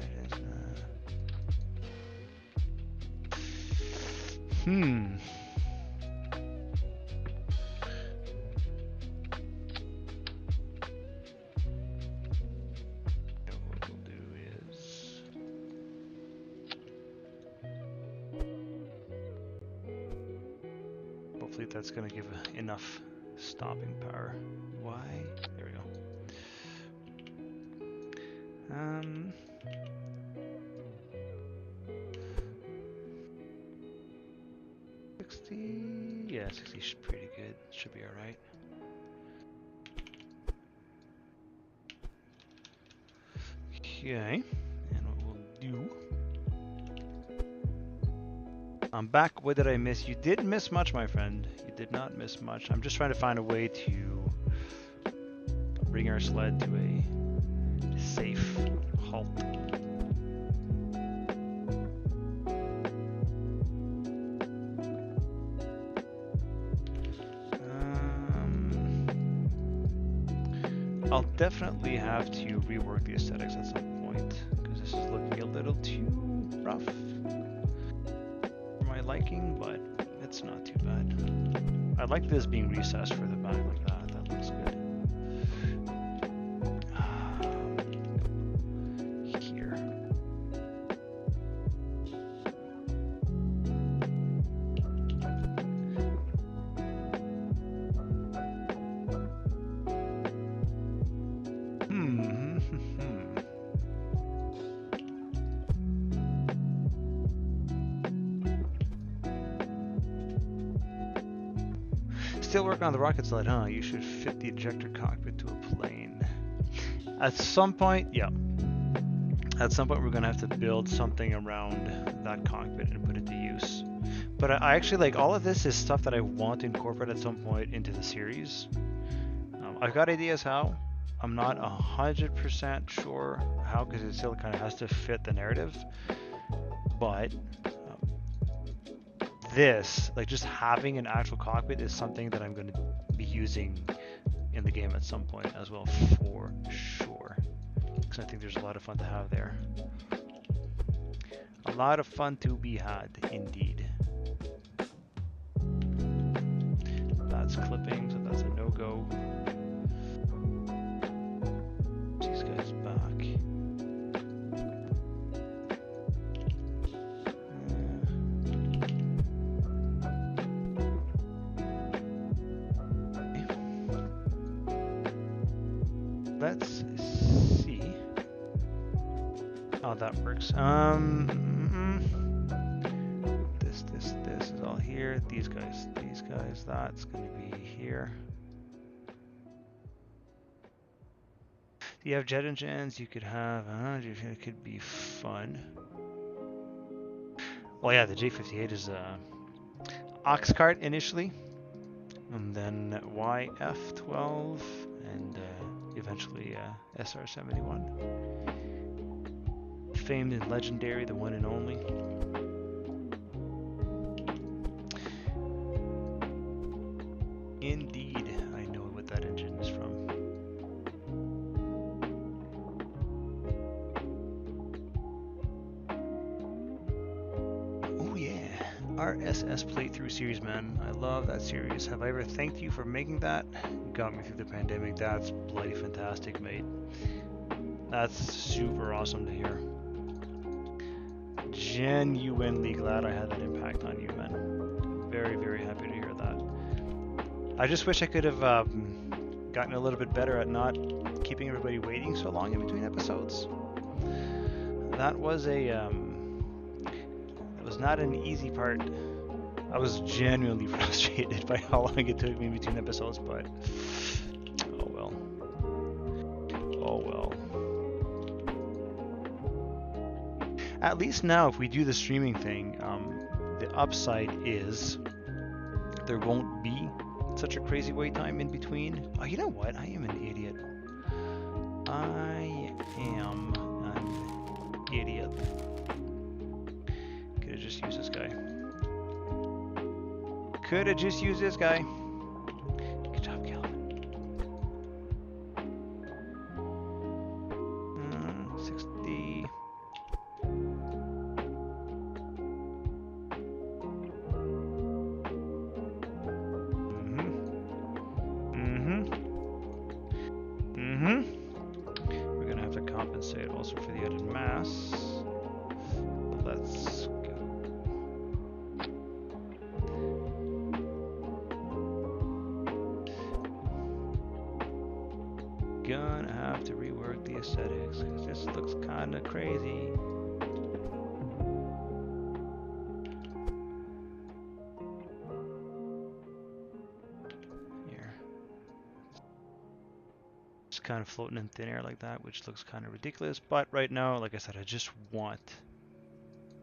Hopefully that's going to give enough stopping power. Why? There we go. 60, yeah, 60 is pretty good. Should be all right. Okay, and what we'll do. I'm back. What did I miss? You didn't miss much, my friend. You did not miss much. I'm just trying to find a way to bring our sled to a safe halt. I'll definitely have to rework the aesthetics at some point because this is looking a little too rough for my liking, but it's not too bad. I like this being recessed for the back like that. That looks good. Here. Still working on the rocket sled, huh? You should fit the ejector cockpit to a plane. At some point, yeah. At some point we're gonna have to build something around that cockpit and put it to use. But I actually like all of this is stuff that I want to incorporate at some point into the series. I've got ideas how. I'm not 100% sure how because it still kind of has to fit the narrative. But this, like just having an actual cockpit is something that I'm going to be using in the game at some point as well, for sure. Because I think there's a lot of fun to have there. A lot of fun to be had, indeed. That's clipping, so that's a no-go. These guys back. Let's see how that works. This is all here. These guys, that's going to be here. You have jet engines. You could have. It could be fun. Well, yeah, the J58 is ox cart initially, and then YF12, and eventually SR71. Famed and legendary, the one and only. Indeed, I know what that engine is from. Oh yeah, RSS playthrough series, man. I love that series. Have I ever thanked you for making that? You got me through the pandemic. That's bloody fantastic, mate. That's super awesome to hear. Genuinely glad I had that impact on you, man. Very, very happy to hear that. I just wish I could have gotten a little bit better at not keeping everybody waiting so long in between episodes. That was a it was not an easy part. I was genuinely frustrated by how long it took me in between episodes, but oh well. Oh well. At least now, if we do the streaming thing, the upside is there won't be such a crazy wait time in between. Oh, you know what? I am an idiot. I am an idiot. Could have just used this guy. Could have just used this guy. Good job, Calvin. 60. We're gonna have to compensate also for the added mass. Let's go. gonna have to rework the aesthetics because this looks kind of crazy. Here. Just kind of floating in thin air like that, which looks kind of ridiculous. But right now, like I said, I just want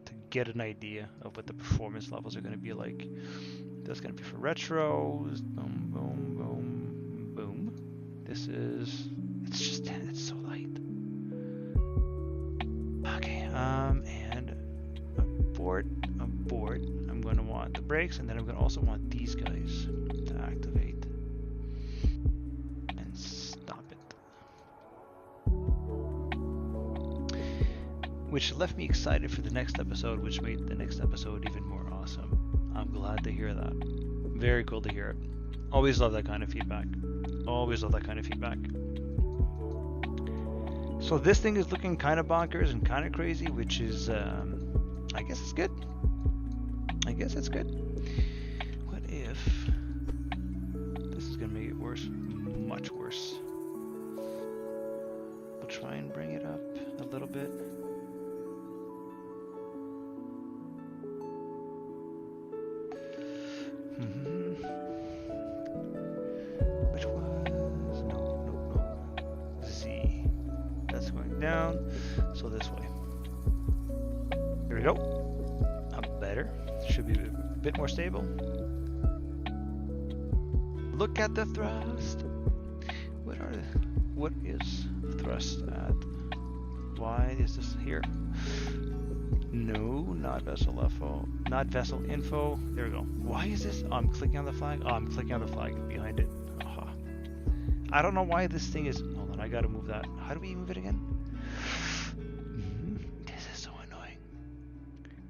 to get an idea of what the performance levels are going to be like. That's going to be for retros. Boom, boom, boom, boom. This is, it's so light. Okay, and abort. I'm going to want the brakes, and then I'm going to also want these guys to activate and stop it. Which left me excited for the next episode, which made the next episode even more awesome. I'm glad to hear that. Very cool to hear it. Always love that kind of feedback. Always love that kind of feedback. So this thing is looking kind of bonkers and kind of crazy, which is, I guess it's good. I guess it's good. What if this is going to make it worse? Much worse. We'll try and bring it up a little bit. Which was no. Z. That's going down. So this way. Here we go. Up better. Should be a bit more stable. Look at the thrust. What is thrust at? Why is this here? No, not vessel info. Not vessel info. There we go. Why is this? Oh, I'm clicking on the flag. Oh, I'm clicking on the flag behind it. Aha. I don't know why this thing is. Hold on, I gotta move that. How do we move it again? This is so annoying.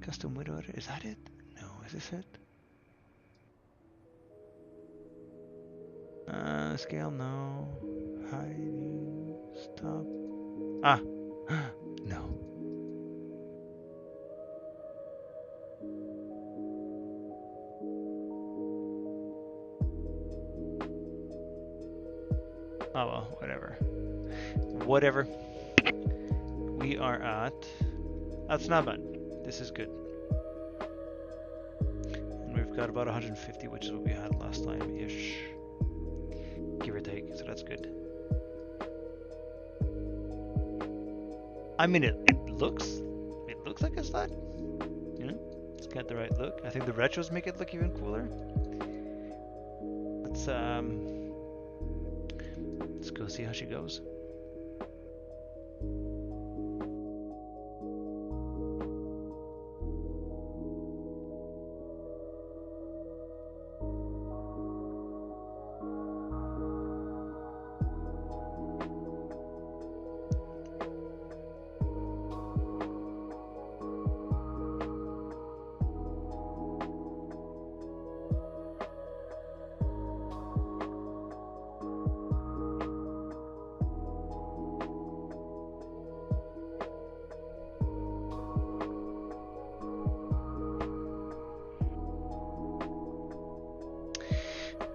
Custom window editor. Is that it? No, is this it? Scale, no. High view, stop. Ah, no. Oh well, whatever. Whatever. We are at. That's not bad. This is good. And we've got about 150, which is what we had last time ish. Give or take, so that's good. I mean, it looks like a sled. You know, it's got the right look. I think the retros make it look even cooler. Let's go see how she goes.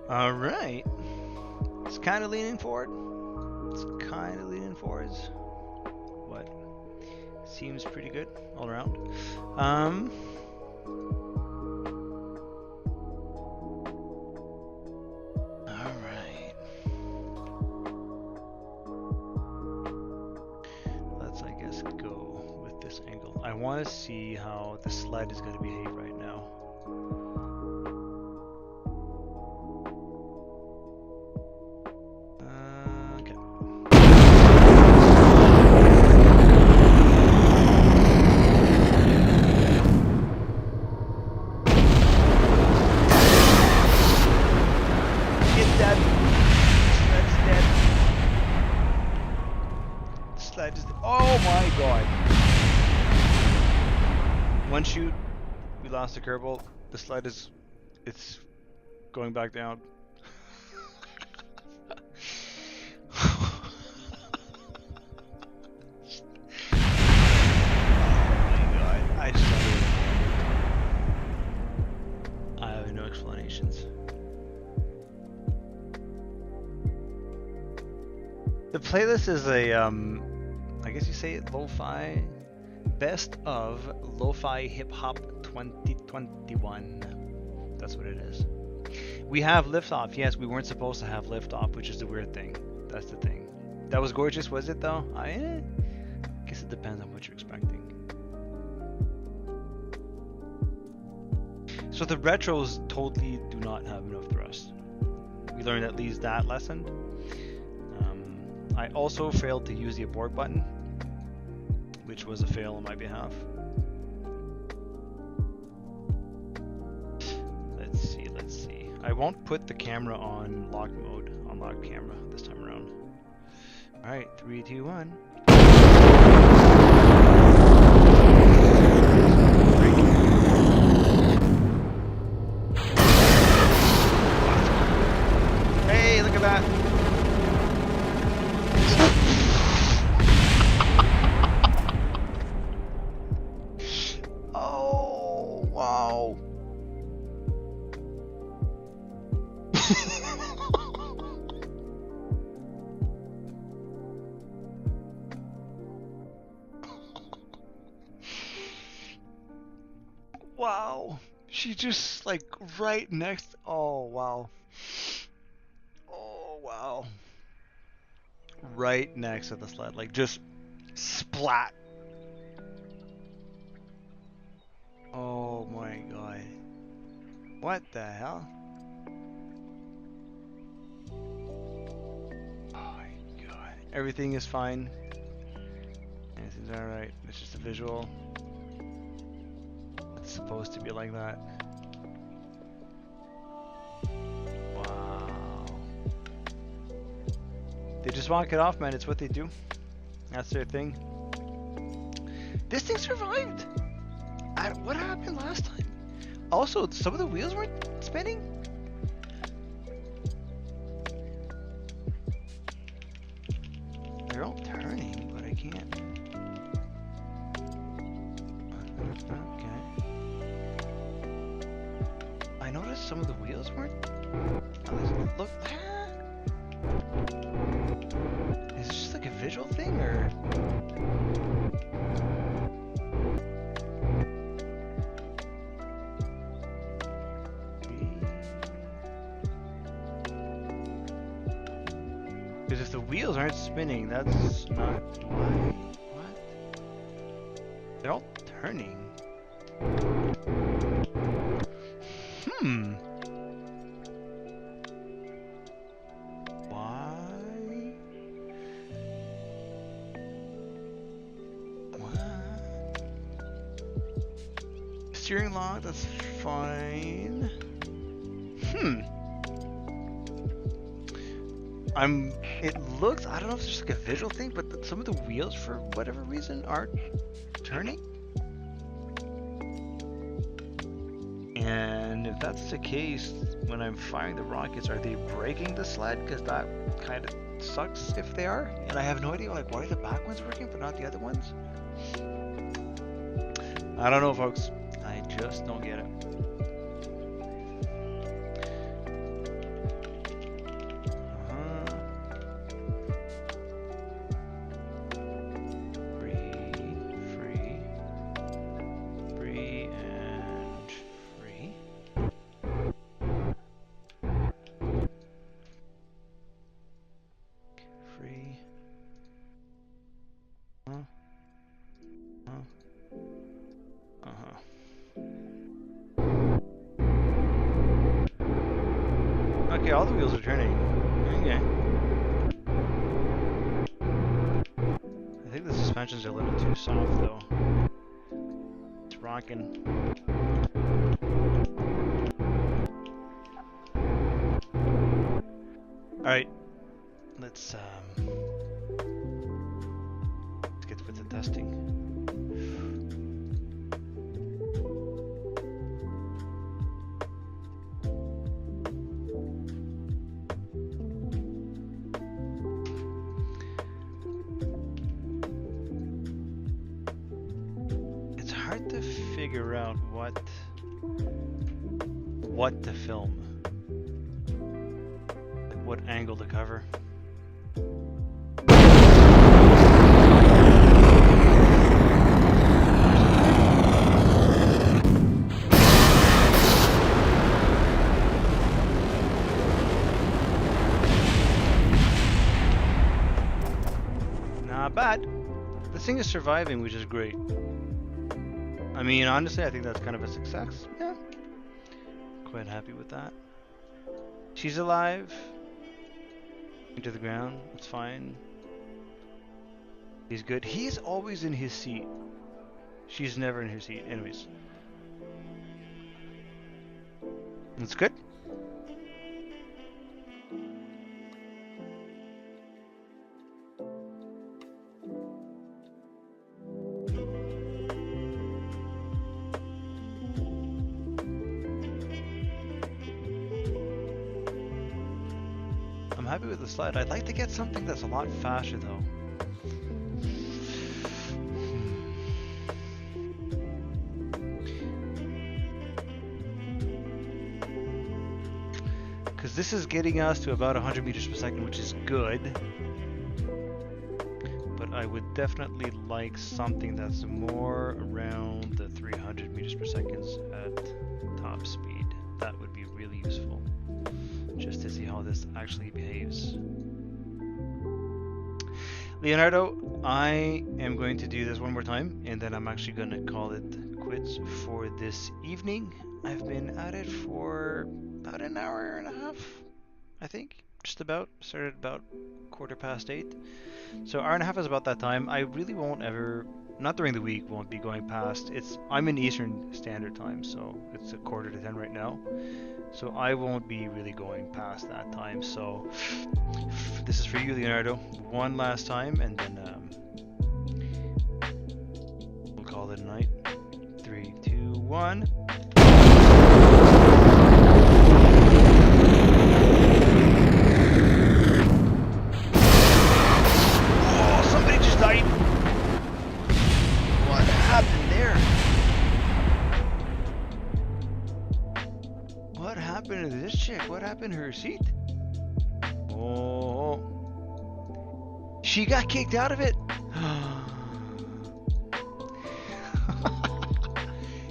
All right. It's kind of leaning forward. What? Seems pretty good all around. All right. Let's, I guess, go with this angle. I want to see how the sled is going to behave right now. One shoot, we lost the Kerbal. The sled it's going back down. Oh my god, I just don't know. I have no explanations. The playlist is a, I guess you say it, Lo-Fi, best of Lo-Fi Hip Hop 2021. That's what it is. We have Liftoff. Yes, we weren't supposed to have Liftoff, which is the weird thing. That's the thing. That was gorgeous, was it though? I guess it depends on what you're expecting. So the retros totally do not have enough thrust. We learned at least that lesson. I also failed to use the abort button, which was a fail on my behalf. Let's see. I won't put the camera on lock mode, on lock camera this time around. Alright, 3, 2, 1. Hey, look at that. Oh, wow. Wow. She just like right next. Oh, wow. Oh, wow. Right next to the sled. Like just splat. Oh my god. What the hell? Oh my god. Everything is fine. Everything's alright. It's just a visual. It's supposed to be like that. Wow. They just walk it off, man. It's what they do. That's their thing. This thing survived! What happened last time? Also, some of the wheels weren't spinning? They're all turning, but I can't. Okay. I noticed some of the wheels weren't. Look. Is this just like a visual thing, or? Because if the wheels aren't spinning, that's not why. What? They're all turning. Why? What? Steering lock, that's fine. It looks, I don't know if it's just like a visual thing, but some of the wheels, for whatever reason, aren't turning. And if that's the case, when I'm firing the rockets, are they breaking the sled? Because that kind of sucks if they are. And I have no idea, like, why are the back ones working but not the other ones? I don't know, folks. I just don't get it. Okay, all the wheels are turning. Okay. I think the suspensions are a little too soft, though. It's rocking. Alright. Let's get with the testing. Figure out what to film, like what angle to cover. But the thing is surviving, which is great. I mean, honestly, I think that's kind of a success. Yeah. Quite happy with that. She's alive. Into the ground. That's fine. He's good. He's always in his seat. She's never in her seat. Anyways. That's good. I'm happy with the sled. I'd like to get something that's a lot faster though. Because this is getting us to about 100 meters per second, which is good. But I would definitely like something that's more around the 300 meters per second at top speed. That would be really useful. Just to see how this actually behaves. Leonardo, I am going to do this one more time and then I'm actually going to call it quits for this evening. I've been at it for about an hour and a half, I think. Just about. Started about 8:15. So hour and a half is about that time. I really won't ever, not during the week, won't be going past. I'm in Eastern Standard Time, so it's 9:45 right now. So I won't be really going past that time. So this is for you, Leonardo. One last time, and then we'll call it a night. 3, 2, 1. Oh, somebody just died. What happened there? What happened to this chick? What happened to her seat? Oh, she got kicked out of it.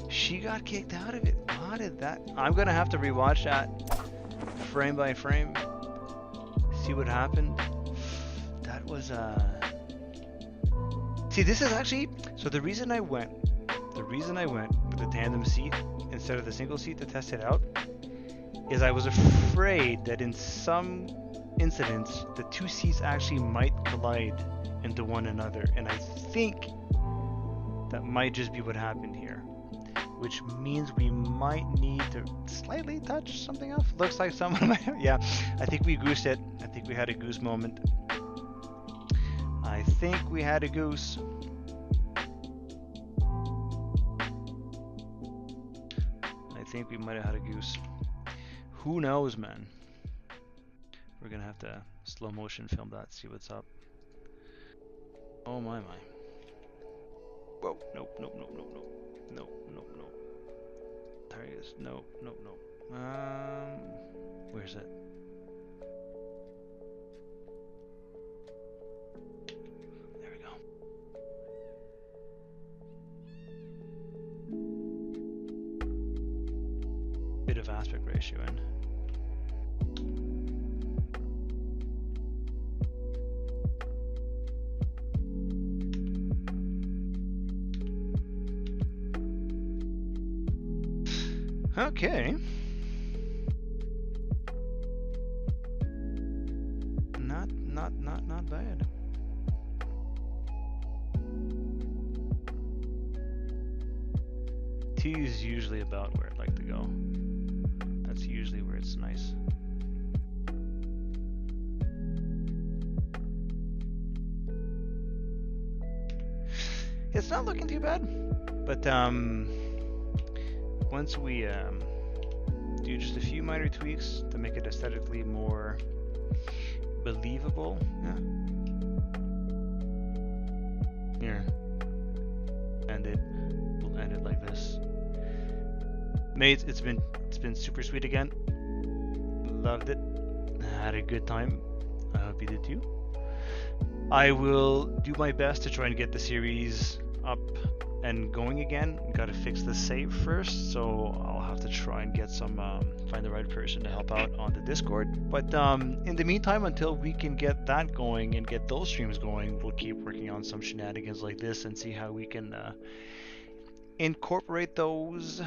She got kicked out of it. How did that? I'm gonna have to rewatch that frame by frame. See what happened. That was See, this is actually. So the reason I went with the tandem seat instead of the single seat to test it out is I was afraid that in some incidents the two seats actually might collide into one another, and I think that might just be what happened here, which means we might need to slightly touch something else. Looks like someone might have, yeah, I think we goosed it. I think we had a goose moment. I think we had a goose. I think we might have had a goose. Who knows, man? We're gonna have to slow motion film that, see what's up. Oh my. Whoa, nope. Targets, no. Where's it? There we go. Bit of aspect ratio in. Okay. Not bad. T is usually about where I'd like to go. That's usually where it's nice. It's not looking too bad, but once we do just a few minor tweaks to make it aesthetically more believable, yeah. Here, we'll end it like this. Mates, it's been super sweet again. Loved it. Had a good time. I hope you did too. I will do my best to try and get the series up and going again. Got to fix the save first, so I'll have to try and get some find the right person to help out on the Discord. But in the meantime, until we can get that going and get those streams going, we'll keep working on some shenanigans like this and see how we can incorporate those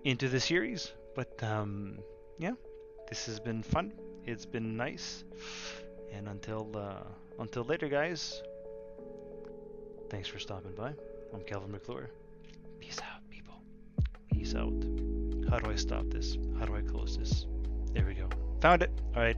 into the series. But yeah, this has been fun. It's been nice, and until later, guys. Thanks for stopping by. I'm Calvin Maclure. Peace out, people. Peace out. How do I stop this? How do I close this? There we go. Found it. All right.